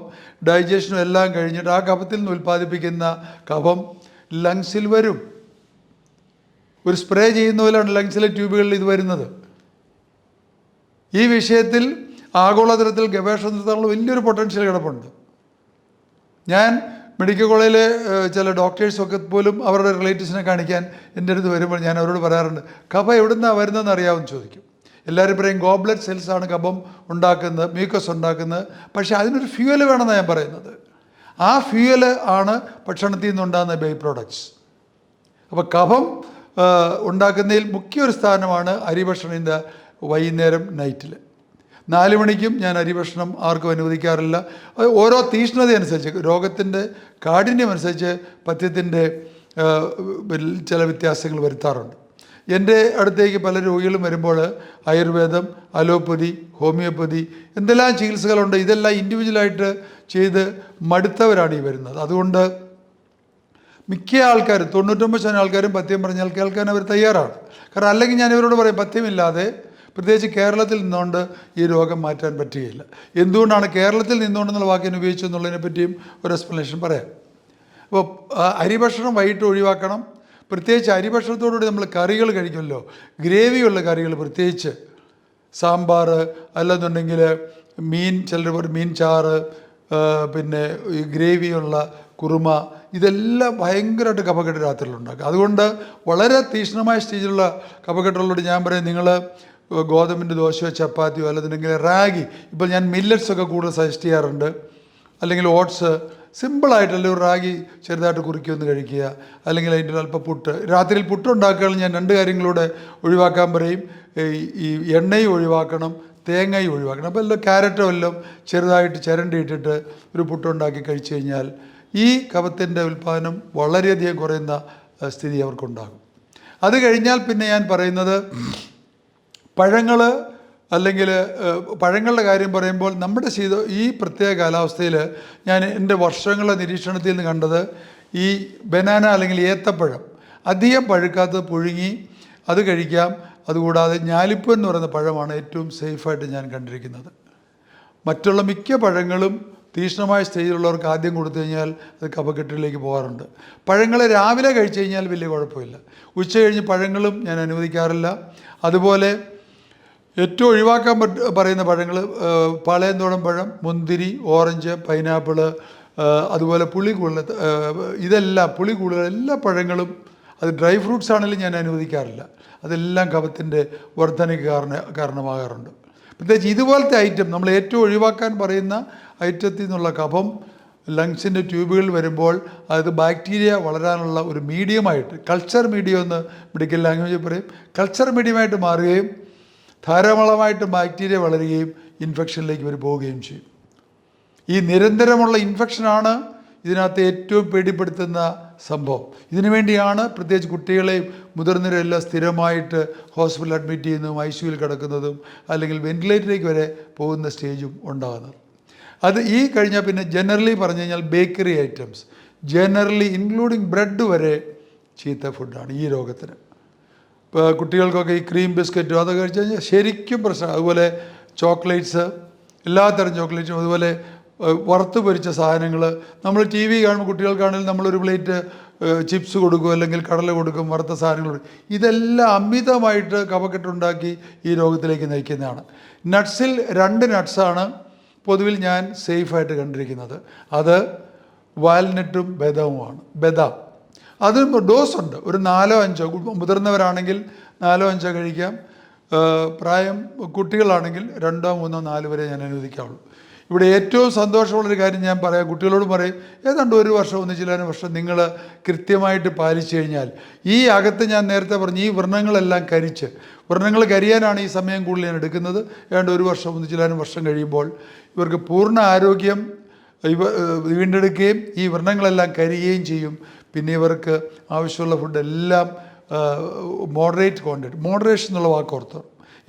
ഡൈജഷനും എല്ലാം കഴിഞ്ഞിട്ട് ആ കഫത്തിൽ നിന്ന് ഉൽപ്പാദിപ്പിക്കുന്ന കഫം ലങ്സിൽ വരും. ഒരു സ്പ്രേ ചെയ്യുന്ന പോലെയാണ് ലങ്സിലെ ട്യൂബുകളിൽ ഇത് വരുന്നത്. ഈ വിഷയത്തിൽ ആഗോളതലത്തിൽ ഗവേഷണം നടത്താനുള്ള വലിയൊരു പൊട്ടൻഷ്യൽ കിടപ്പുണ്ട്. ഞാൻ മെഡിക്കൽ കോളേജിലെ ചില ഡോക്ടേഴ്സൊക്കെ പോലും അവരുടെ റിലേറ്റീവ്സിനെ കാണിക്കാൻ എൻ്റെ അടുത്ത് വരുമ്പോൾ ഞാൻ അവരോട് പറയാറുണ്ട്, കഫം എവിടെ നിന്നാണ് വരുന്നതെന്ന് അറിയാമെന്ന് ചോദിക്കും. എല്ലാവരും പറയും ഗോബ്ലറ്റ് സെൽസാണ് കഫം ഉണ്ടാക്കുന്നത്, മ്യൂക്കസ് ഉണ്ടാക്കുന്നത്. പക്ഷേ അതിനൊരു ഫ്യൂവൽ വേണമെന്നാണ് ഞാൻ പറയുന്നത്. ആ ഫ്യൂവൽ ആണ് ഭക്ഷണത്തിൽ നിന്നുണ്ടാകുന്ന ബൈ പ്രോഡക്ട്സ്. അപ്പോൾ കഫം ഉണ്ടാക്കുന്നതിൽ മുഖ്യൊരു സ്ഥാനമാണ് അരിഭക്ഷണം. ഇന്ന് വൈകുന്നേരം നൈറ്റിൽ 4 മണിക്കും ഞാൻ അരിഭക്ഷണം ആർക്കും അനുവദിക്കാറില്ല. അത് ഓരോ തീഷ്ണതയനുസരിച്ച്, രോഗത്തിൻ്റെ കാഠിന്യമനുസരിച്ച് പഥ്യത്തിൻ്റെ ചില വ്യത്യാസങ്ങൾ വരുത്താറുണ്ട്. എൻ്റെ അടുത്തേക്ക് പല രോഗികളും വരുമ്പോൾ ആയുർവേദം, അലോപ്പതി, ഹോമിയോപ്പതി എന്തെല്ലാം ചികിത്സകളുണ്ട്, ഇതെല്ലാം ഇൻഡിവിജ്വലായിട്ട് ചെയ്ത് മടുത്തവരാണ് ഈ വരുന്നത്. അതുകൊണ്ട് മിക്ക ആൾക്കാരും 99% ആൾക്കാരും പഥ്യം പറഞ്ഞാൽ കേൾക്കാൻ അവർ തയ്യാറാണ്. കാരണം അല്ലെങ്കിൽ ഞാൻ ഇവരോട് പറയും, പഥ്യമില്ലാതെ പ്രത്യേകിച്ച് കേരളത്തിൽ നിന്നുകൊണ്ട് ഈ രോഗം മാറ്റാൻ പറ്റുകയില്ല. എന്തുകൊണ്ടാണ് കേരളത്തിൽ നിന്നുകൊണ്ടെന്നുള്ള വാക്കിന് ഉപയോഗിച്ചു എന്നുള്ളതിനെ പറ്റിയും ഒരു എക്സ്പ്ലനേഷൻ പറയാം. അപ്പോൾ അരിഭക്ഷണം വൈകിട്ട് ഒഴിവാക്കണം. പ്രത്യേകിച്ച് അരിഭക്ഷണത്തോടുകൂടി നമ്മൾ കറികൾ കഴിക്കുമല്ലോ, ഗ്രേവിയുള്ള കറികൾ, പ്രത്യേകിച്ച് സാമ്പാർ, അല്ലെന്നുണ്ടെങ്കിൽ മീൻ, ചിലർ മീൻ ചാറ്, പിന്നെ ഈ ഗ്രേവിയുള്ള കുറുമ, ഇതെല്ലാം ഭയങ്കരമായിട്ട് കഫക്കെട്ട് രാത്രിയിലുണ്ടാക്കും. അതുകൊണ്ട് വളരെ തീക്ഷ്ണമായ സ്റ്റേജിലുള്ള കഫക്കെട്ടുള്ളവരോട് ഞാൻ പറയും, നിങ്ങൾ ഗോതമ്പിൻ്റെ ദോശയോ ചപ്പാത്തിയോ അല്ലെന്നുണ്ടെങ്കിൽ റാഗി, ഇപ്പോൾ ഞാൻ മില്ലറ്റ്സൊക്കെ കൂടുതൽ സജസ്റ്റ് ചെയ്യാറുണ്ട്. അല്ലെങ്കിൽ ഓട്സ്, സിമ്പിളായിട്ടല്ലേ ഒരു റാഗി ചെറുതായിട്ട് കുറുക്കിയൊന്ന് കഴിക്കുക. അല്ലെങ്കിൽ അതിൻ്റെ അല്പം പുട്ട്, രാത്രിയിൽ പുട്ടുണ്ടാക്കുകയാണെങ്കിൽ ഞാൻ 2 കാര്യങ്ങളൂടെ ഒഴിവാക്കാൻ പറയും. ഈ എണ്ണയും ഒഴിവാക്കണം, തേങ്ങയും ഒഴിവാക്കണം. അപ്പോൾ എല്ലാം ക്യാരറ്റോ എല്ലാം ചെറുതായിട്ട് ചിരണ്ടിയിട്ടിട്ട് ഒരു പുട്ടുണ്ടാക്കി കഴിച്ചു കഴിഞ്ഞാൽ ഈ കഫത്തിൻ്റെ ഉൽപ്പാദനം വളരെയധികം കുറയുന്ന സ്ഥിതി അവർക്കുണ്ടാകും. അത് കഴിഞ്ഞാൽ പിന്നെ ഞാൻ പറയുന്നത് പഴങ്ങൾ, അല്ലെങ്കിൽ പഴങ്ങളുടെ കാര്യം പറയുമ്പോൾ നമ്മുടെ ഈ പ്രത്യേക കാലാവസ്ഥയിൽ ഞാൻ എൻ്റെ വർഷങ്ങളുടെ നിരീക്ഷണത്തിൽ നിന്ന് കണ്ടത്, ഈ ബനാന അല്ലെങ്കിൽ ഏത്തപ്പഴം അധികം പഴുക്കാത്തത് പുഴുങ്ങി അത് കഴിക്കാം. അതുകൂടാതെ ഞാലിപ്പൂ എന്ന് പറയുന്ന പഴമാണ് ഏറ്റവും സേഫായിട്ട് ഞാൻ കണ്ടിരിക്കുന്നത്. മറ്റുള്ള മിക്ക പഴങ്ങളും തീക്ഷ്ണമായ സ്റ്റേജിലുള്ളവർക്ക് ആദ്യം കൊടുത്തു കഴിഞ്ഞാൽ അത് കഫക്കെട്ടിലേക്ക് പോകാറുണ്ട്. പഴങ്ങൾ രാവിലെ കഴിച്ചു കഴിഞ്ഞാൽ വലിയ കുഴപ്പമില്ല. ഉച്ച കഴിഞ്ഞ് പഴങ്ങളും ഞാൻ അനുവദിക്കാറില്ല. അതുപോലെ ഏറ്റവും ഒഴിവാക്കാൻ പറയുന്ന പഴങ്ങൾ പാളയന്തോടൻ പഴം, മുന്തിരി, ഓറഞ്ച്, പൈനാപ്പിള്, അതുപോലെ പുളികൂടുതൽ, ഇതെല്ലാം പുളികൂടുതൽ എല്ലാ പഴങ്ങളും, അത് ഡ്രൈ ഫ്രൂട്ട്സ് ആണെങ്കിലും ഞാൻ അനുവദിക്കാറില്ല. അതെല്ലാം കഫത്തിൻ്റെ വർധനയ്ക്ക് കാരണമാകാറുണ്ട്. പ്രത്യേകിച്ച് ഇതുപോലത്തെ ഐറ്റം നമ്മൾ ഏറ്റവും ഒഴിവാക്കാൻ പറയുന്ന ഐറ്റത്തിൽ നിന്നുള്ള കഫം ലങ്സിൻ്റെ ട്യൂബുകളിൽ വരുമ്പോൾ അത് ബാക്ടീരിയ വളരാനുള്ള ഒരു മീഡിയമായിട്ട്, കൾച്ചർ മീഡിയം എന്ന് മെഡിക്കൽ ലാംഗ്വേജിൽ പറയും, കൾച്ചർ മീഡിയമായിട്ട് മാറുകയും ധാരാളമായിട്ട് ബാക്ടീരിയ വളരുകയും ഇൻഫെക്ഷനിലേക്ക് ഇവർ പോവുകയും ചെയ്യും. ഈ നിരന്തരമുള്ള ഇൻഫെക്ഷനാണ് ഇതിനകത്ത് ഏറ്റവും പേടിപ്പെടുത്തുന്ന സംഭവം. ഇതിനു വേണ്ടിയാണ് പ്രത്യേകിച്ച് കുട്ടികളെയും മുതിർന്നവരെല്ലാം സ്ഥിരമായിട്ട് ഹോസ്പിറ്റലിൽ അഡ്മിറ്റ് ചെയ്യുന്നതും ICUവിൽ കിടക്കുന്നതും അല്ലെങ്കിൽ വെന്റിലേറ്ററിലേക്ക് വരെ പോകുന്ന സ്റ്റേജും ഉണ്ടാകുന്നത്. അത് ഈ കഴിഞ്ഞാൽ പിന്നെ ജനറലി പറഞ്ഞു കഴിഞ്ഞാൽ bakery items, generally including bread വരെ ചീത്ത ഫുഡാണ് ഈ രോഗത്തിന്. ഇപ്പോൾ കുട്ടികൾക്കൊക്കെ ഈ ക്രീം ബിസ്ക്കറ്റും അതൊക്കെ കഴിച്ച് കഴിഞ്ഞാൽ ശരിക്കും പ്രശ്നം. അതുപോലെ ചോക്ലേറ്റ്സ്, എല്ലാത്തരം ചോക്ലേറ്റ്സും, അതുപോലെ വറുത്ത് പൊരിച്ച സാധനങ്ങൾ. നമ്മൾ TV കാണുമ്പോൾ കുട്ടികൾക്കാണെങ്കിൽ നമ്മളൊരു പ്ലേറ്റ് ചിപ്സ് കൊടുക്കും, അല്ലെങ്കിൽ കടല കൊടുക്കും, വറുത്ത സാധനങ്ങൾ കൊടുക്കും. ഇതെല്ലാം അമിതമായിട്ട് കഫക്കെട്ടുണ്ടാക്കി ഈ രോഗത്തിലേക്ക് നയിക്കുന്നതാണ്. നട്ട്സിൽ 2 നട്ട്സാണ് പൊതുവിൽ ഞാൻ സേഫായിട്ട് കണ്ടിരിക്കുന്നത്. അത് വാൽനട്ടും ബദാമുമാണ്. ബദാം അതിന് ഡോസുണ്ട്, ഒരു 4-5, മുതിർന്നവരാണെങ്കിൽ 4-5 കഴിക്കാം. പ്രായം കുട്ടികളാണെങ്കിൽ 2, 3, 4 വരെ ഞാൻ അനുവദിക്കാവുള്ളൂ. ഇവിടെ ഏറ്റവും സന്തോഷമുള്ളൊരു കാര്യം ഞാൻ പറയാം, കുട്ടികളോട് പറയും, ഏതാണ്ട് 1 വർഷം 1 വർഷം നിങ്ങൾ കൃത്യമായിട്ട് പാലിച്ചു കഴിഞ്ഞാൽ ഈ അകത്ത് ഞാൻ നേരത്തെ പറഞ്ഞു ഈ വ്രണങ്ങളെല്ലാം കരിച്ച്, വ്രണങ്ങൾ കരിയാനാണ് ഈ സമയം കൂടുതൽ ഞാൻ എടുക്കുന്നത്. ഏതാണ്ട് 1 വർഷം 1 വർഷം കഴിയുമ്പോൾ ഇവർക്ക് പൂർണ്ണ ആരോഗ്യം, വീണ്ടെടുക്കുകയും ഈ വ്രണങ്ങളെല്ലാം കരിയുകയും ചെയ്യും. പിന്നെ ഇവർക്ക് ആവശ്യമുള്ള ഫുഡെല്ലാം മോഡറേറ്റ് ക്വാണ്ടിറ്റി, മോഡറേഷൻ എന്നുള്ള വാക്കോർത്ത്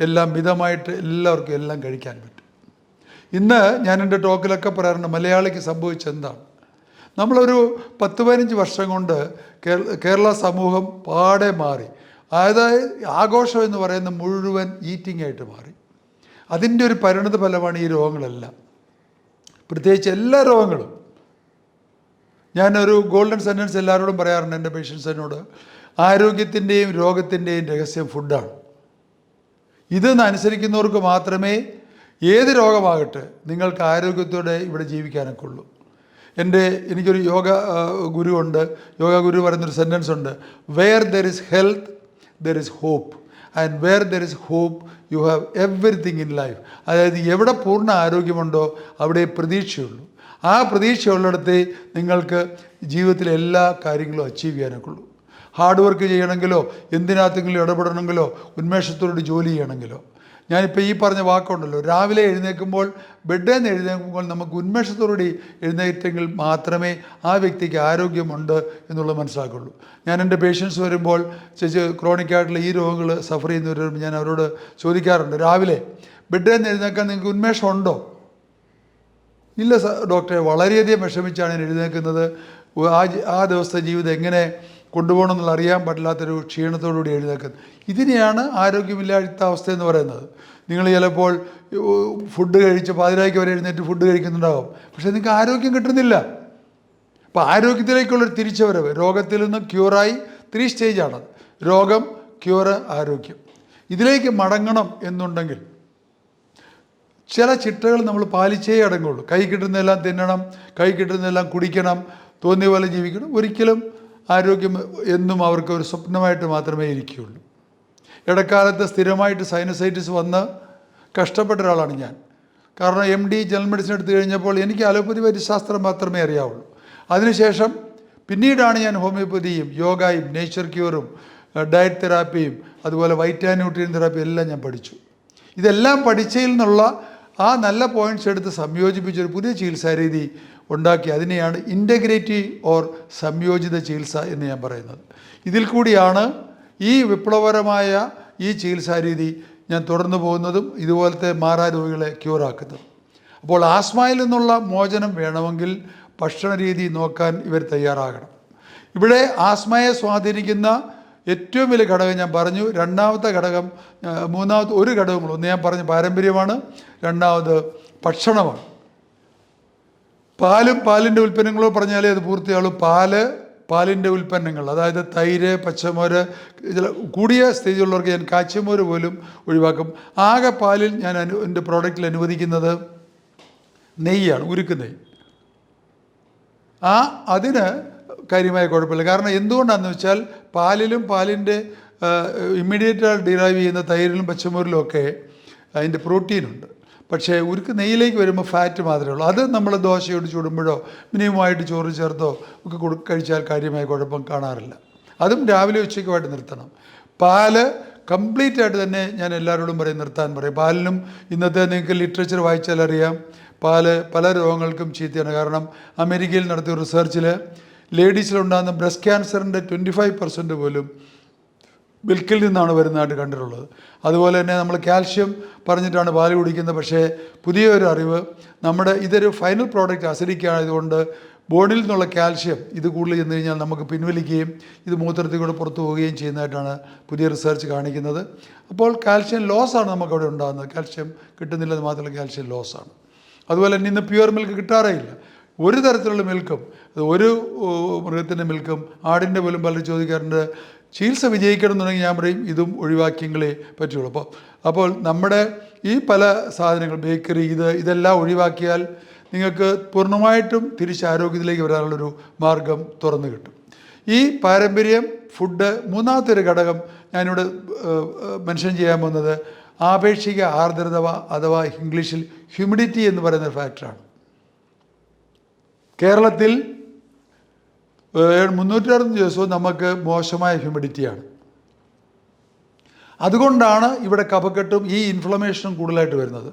എല്ലാം മിതമായിട്ട് എല്ലാവർക്കും എല്ലാം കഴിക്കാൻ പറ്റും. ഇന്ന് ഞാൻ എൻ്റെ ടോക്കിലൊക്കെ പറയാറുണ്ട് മലയാളിക്ക് സംഭവിച്ചെന്താണ്. നമ്മളൊരു 10-15 വർഷം കൊണ്ട് കേരള സമൂഹം പാടെ മാറി. അതായത് ആഘോഷം എന്ന് പറയുന്ന മുഴുവൻ ഈറ്റിംഗ് ആയിട്ട് മാറി. അതിൻ്റെ ഒരു പരിണത ഫലമാണ് ഈ രോഗങ്ങളെല്ലാം, പ്രത്യേകിച്ച് എല്ലാ രോഗങ്ങളും. ഞാനൊരു ഗോൾഡൻ സെൻറ്റൻസ് എല്ലാവരോടും പറയാറുണ്ട്, എൻ്റെ പേഷ്യൻസിനോട്. ആരോഗ്യത്തിൻ്റെയും രോഗത്തിൻ്റെയും രഹസ്യം ഫുഡാണ്. ഇതെന്ന് അനുസരിക്കുന്നവർക്ക് മാത്രമേ ഏത് രോഗമാകട്ടെ നിങ്ങൾക്ക് ആരോഗ്യത്തോടെ ഇവിടെ ജീവിക്കാനൊക്കെ ഉള്ളൂ. എനിക്കൊരു യോഗ ഗുരു ഉണ്ട്. യോഗ ഗുരു പറയുന്നൊരു സെൻറ്റൻസ് ഉണ്ട്, where there is health there is hope, and where there is hope you have everything in life. അതായത് എവിടെ പൂർണ്ണ ആരോഗ്യമുണ്ടോ അവിടെ പ്രതീക്ഷയുള്ളൂ. ആ പ്രതീക്ഷയുള്ളിടത്ത് നിങ്ങൾക്ക് ജീവിതത്തിലെ എല്ലാ കാര്യങ്ങളും അച്ചീവ് ചെയ്യാനൊക്കെ ഉള്ളൂ. ഹാർഡ് വർക്ക് ചെയ്യണമെങ്കിലോ എന്തിനകത്തെങ്കിലും ഇടപെടണമെങ്കിലോ ഉന്മേഷത്തോടെ ജോലി ചെയ്യണമെങ്കിലോ. ഞാനിപ്പോൾ ഈ പറഞ്ഞ വാക്കുണ്ടല്ലോ, രാവിലെ എഴുന്നേൽക്കുമ്പോൾ, ബെഡിൽ നിന്ന് എഴുന്നേൽക്കുമ്പോൾ നമുക്ക് ഉന്മേഷത്തോടുകൂടി എഴുന്നേറ്റെങ്കിൽ മാത്രമേ ആ വ്യക്തിക്ക് ആരോഗ്യമുണ്ട് എന്നുള്ളത് മനസ്സിലാക്കുള്ളൂ. ഞാൻ എൻ്റെ പേഷ്യൻസ് വരുമ്പോൾ, ചേച്ചി ക്രോണിക്കായിട്ടുള്ള ഈ രോഗങ്ങൾ സഫർ ചെയ്യുന്നവർ വരുമ്പോൾ ഞാൻ അവരോട് ചോദിക്കാറുണ്ട്, രാവിലെ ബെഡിൽ നിന്ന് എഴുന്നേൽക്കാൻ നിങ്ങൾക്ക് ഉന്മേഷമുണ്ടോ? ഇല്ല ഡോക്ടറെ, വളരെയധികം വിഷമിച്ചാണ് ഞാൻ എഴുന്നേൽക്കുന്നത്. ആ ദിവസത്തെ ജീവിതം എങ്ങനെ കൊണ്ടുപോകണം എന്നുള്ള അറിയാൻ പറ്റില്ലാത്തൊരു ക്ഷീണത്തോടുകൂടി എഴുന്നേൽക്കുന്നത്. ഇതിനെയാണ് ആരോഗ്യമില്ലാത്ത അവസ്ഥ എന്ന് പറയുന്നത്. നിങ്ങൾ ചിലപ്പോൾ ഫുഡ് കഴിച്ച് 11 വരെ എഴുന്നേറ്റ് ഫുഡ് കഴിക്കുന്നുണ്ടാകും, പക്ഷേ നിങ്ങൾക്ക് ആരോഗ്യം കിട്ടുന്നില്ല. അപ്പോൾ ആരോഗ്യത്തിലേക്കുള്ളൊരു തിരിച്ചുവരവ്, രോഗത്തിൽ നിന്ന് ക്യൂറായി 3 സ്റ്റേജാണത്: രോഗം, ക്യൂറ്, ആരോഗ്യം. ഇതിലേക്ക് മടങ്ങണം എന്നുണ്ടെങ്കിൽ ചില ചിട്ടകൾ നമ്മൾ പാലിച്ചേ അടങ്ങുള്ളൂ. കൈ കിട്ടുന്നതെല്ലാം തിന്നണം, കൈ കിട്ടുന്നതെല്ലാം കുടിക്കണം, തോന്നിയ പോലെ ജീവിക്കണം. ഒരിക്കലും ആരോഗ്യം എന്നും അവർക്ക് ഒരു സ്വപ്നമായിട്ട് മാത്രമേ ഇരിക്കുകയുള്ളൂ. ഇടക്കാലത്ത് സ്ഥിരമായിട്ട് സൈനസൈറ്റിസ് വന്ന് കഷ്ടപ്പെട്ട ഒരാളാണ് ഞാൻ. കാരണം MD ജനറൽ മെഡിസിൻ എടുത്തു കഴിഞ്ഞപ്പോൾ എനിക്ക് അലോപ്പതി വൈദ്യശാസ്ത്രം മാത്രമേ അറിയാവുള്ളൂ. അതിനുശേഷം പിന്നീടാണ് ഞാൻ ഹോമിയോപ്പതിയും യോഗയും നേച്ചർ ക്യൂറും ഡയറ്റ് തെറാപ്പിയും അതുപോലെ വൈറ്റാമിൻ ന്യൂട്രിയൻ തെറാപ്പിയും എല്ലാം ഞാൻ പഠിച്ചു. ഇതെല്ലാം പഠിച്ചതിൽ നിന്നുള്ള ആ നല്ല പോയിൻറ്റ്സ് എടുത്ത് സംയോജിപ്പിച്ചൊരു പുതിയ ചികിത്സാരീതി ഉണ്ടാക്കി. അതിനെയാണ് ഇൻ്റഗ്രേറ്റീവ് ഓർ സംയോജിത ചികിത്സ എന്ന് ഞാൻ പറയുന്നത്. ഇതിൽ കൂടിയാണ് ഈ വിപ്ലവകരമായ ഈ ചികിത്സാരീതി ഞാൻ തുടർന്നു പോകുന്നതും ഇതുപോലത്തെ മാറാ രോഗികളെ ക്യൂറാക്കുന്നതും. അപ്പോൾ ആസ്മയിൽ നിന്നുള്ള മോചനം വേണമെങ്കിൽ ഭക്ഷണ രീതി നോക്കാൻ ഇവർ തയ്യാറാകണം. ഇവിടെ ആസ്മയെ സ്വാധീനിക്കുന്ന ഏറ്റവും വലിയ ഘടകം ഞാൻ പറഞ്ഞു. രണ്ടാമത്തെ ഘടകം, മൂന്നാമത്തെ ഒരു ഘടകമുള്ളൂ. ഒന്ന് ഞാൻ പറഞ്ഞ പാരമ്പര്യമാണ്, രണ്ടാമത് ഭക്ഷണമാണ്. പാലും പാലിൻ്റെ ഉൽപ്പന്നങ്ങളോ പറഞ്ഞാലേ അത് പൂർത്തിയാളൂ. പാലിൻ്റെ ഉൽപ്പന്നങ്ങൾ, അതായത് തൈര്, പച്ചമോര്, കൂടിയ സ്ഥിതിയുള്ളവർക്ക് ഞാൻ കാച്ചിമോര് പോലും ഒഴിവാക്കും. ആകെ പാലിൽ ഞാൻ എൻ്റെ പ്രോഡക്റ്റിൽ അനുവദിക്കുന്നത് നെയ്യാണ്, ഉരുക്ക് നെയ്യ്. അതിന് കാര്യമായ കുഴപ്പമില്ല. കാരണം എന്തുകൊണ്ടാണെന്ന് വെച്ചാൽ പാലിലും പാലിൻ്റെ ഇമ്മീഡിയറ്റായിട്ട് ഡിറൈവ് ചെയ്യുന്ന തൈരിലും പച്ചമോരിലും ഒക്കെ അതിൻ്റെ പ്രോട്ടീനുണ്ട്. പക്ഷേ ഉരുക്ക് നെയ്യിലേക്ക് വരുമ്പോൾ ഫാറ്റ് മാത്രമേ ഉള്ളൂ. അത് നമ്മൾ ദോശയോട് ചൂടുമ്പോഴോ മിനിമമായിട്ട് ചോറ് ചേർത്തോ ഒക്കെ കഴിച്ചാൽ കാര്യമായ കുഴപ്പം കാണാറില്ല. അതും രാവിലെ ഉച്ചയ്ക്കുമായിട്ട് നിർത്തണം. പാല് കംപ്ലീറ്റ് ആയിട്ട് തന്നെ ഞാൻ എല്ലാവരോടും നിർത്താൻ പറയും. പാലിനും ഇന്നത്തെ നിങ്ങൾക്ക് ലിറ്ററേച്ചർ വായിച്ചാൽ അറിയാം, പാല് പല രോഗങ്ങൾക്കും ചീത്തയാണ്. കാരണം അമേരിക്കയിൽ നടത്തിയ റിസർച്ചിൽ ലേഡീസിലുണ്ടാകുന്ന ബ്രസ്റ്റ് ക്യാൻസറിൻ്റെ 25% പോലും മിൽക്കിൽ നിന്നാണ് വരുന്നതായിട്ട് കണ്ടിട്ടുള്ളത്. അതുപോലെ തന്നെ നമ്മൾ കാൽഷ്യം പറഞ്ഞിട്ടാണ് പാല് കുടിക്കുന്നത്. പക്ഷേ പുതിയൊരു അറിവ്, ഇതൊരു ഫൈനൽ പ്രോഡക്റ്റ് അസിഡിക് ആയതുകൊണ്ട് ബോഡിയിൽ നിന്നുള്ള കാൽഷ്യം ഇത് കൂടുതൽ ചെന്ന് കഴിഞ്ഞാൽ നമുക്ക് പിൻവലിക്കുകയും ഇത് മൂത്രത്തിൽ കൂടെ പുറത്തു പോവുകയും ചെയ്യുന്നതായിട്ടാണ് പുതിയ റിസർച്ച് കാണിക്കുന്നത്. അപ്പോൾ കാൽഷ്യം ലോസാണ് നമുക്കവിടെ ഉണ്ടാകുന്നത്. കാൽഷ്യം കിട്ടുന്നില്ലെന്ന് മാത്രമല്ല, കാൽഷ്യം ലോസാണ്. അതുപോലെ തന്നെ ഇന്ന് പ്യുവർ മിൽക്ക് കിട്ടാറേ ഇല്ല. ഒരു തരത്തിലുള്ള മിൽക്കും, ഒരു മൃഗത്തിൻ്റെ മിൽക്കും ആടിൻ്റെ പോലും പലരും ചോദിക്കാറുണ്ട്. ചികിത്സ വിജയിക്കണം എന്നുണ്ടെങ്കിൽ ഞാൻ പറയും ഇതും ഒഴിവാക്കിയെങ്കിലേ പറ്റുള്ളൂ. അപ്പോൾ നമ്മുടെ ഈ പല സാധനങ്ങൾ, ബേക്കറി, ഇതെല്ലാം ഒഴിവാക്കിയാൽ നിങ്ങൾക്ക് പൂർണ്ണമായിട്ടും തിരിച്ച് ആരോഗ്യത്തിലേക്ക് വരാനുള്ളൊരു മാർഗം തുറന്നു കിട്ടും. ഈ പാരമ്പര്യം, ഫുഡ്, മൂന്നാമത്തെ ഒരു ഘടകം ഞാനിവിടെ മെൻഷൻ ചെയ്യാൻ പോകുന്നത് ആപേക്ഷിക ആർദ്രത അഥവാ ഇംഗ്ലീഷിൽ ഹ്യൂമിഡിറ്റി എന്ന് പറയുന്ന ഫാക്ടറാണ്. കേരളത്തിൽ 360 ദിവസവും നമുക്ക് മോശമായ ഹ്യൂമിഡിറ്റിയാണ്. അതുകൊണ്ടാണ് ഇവിടെ കഫക്കെട്ടും ഈ ഇൻഫ്ലമേഷനും കൂടുതലായിട്ട് വരുന്നത്.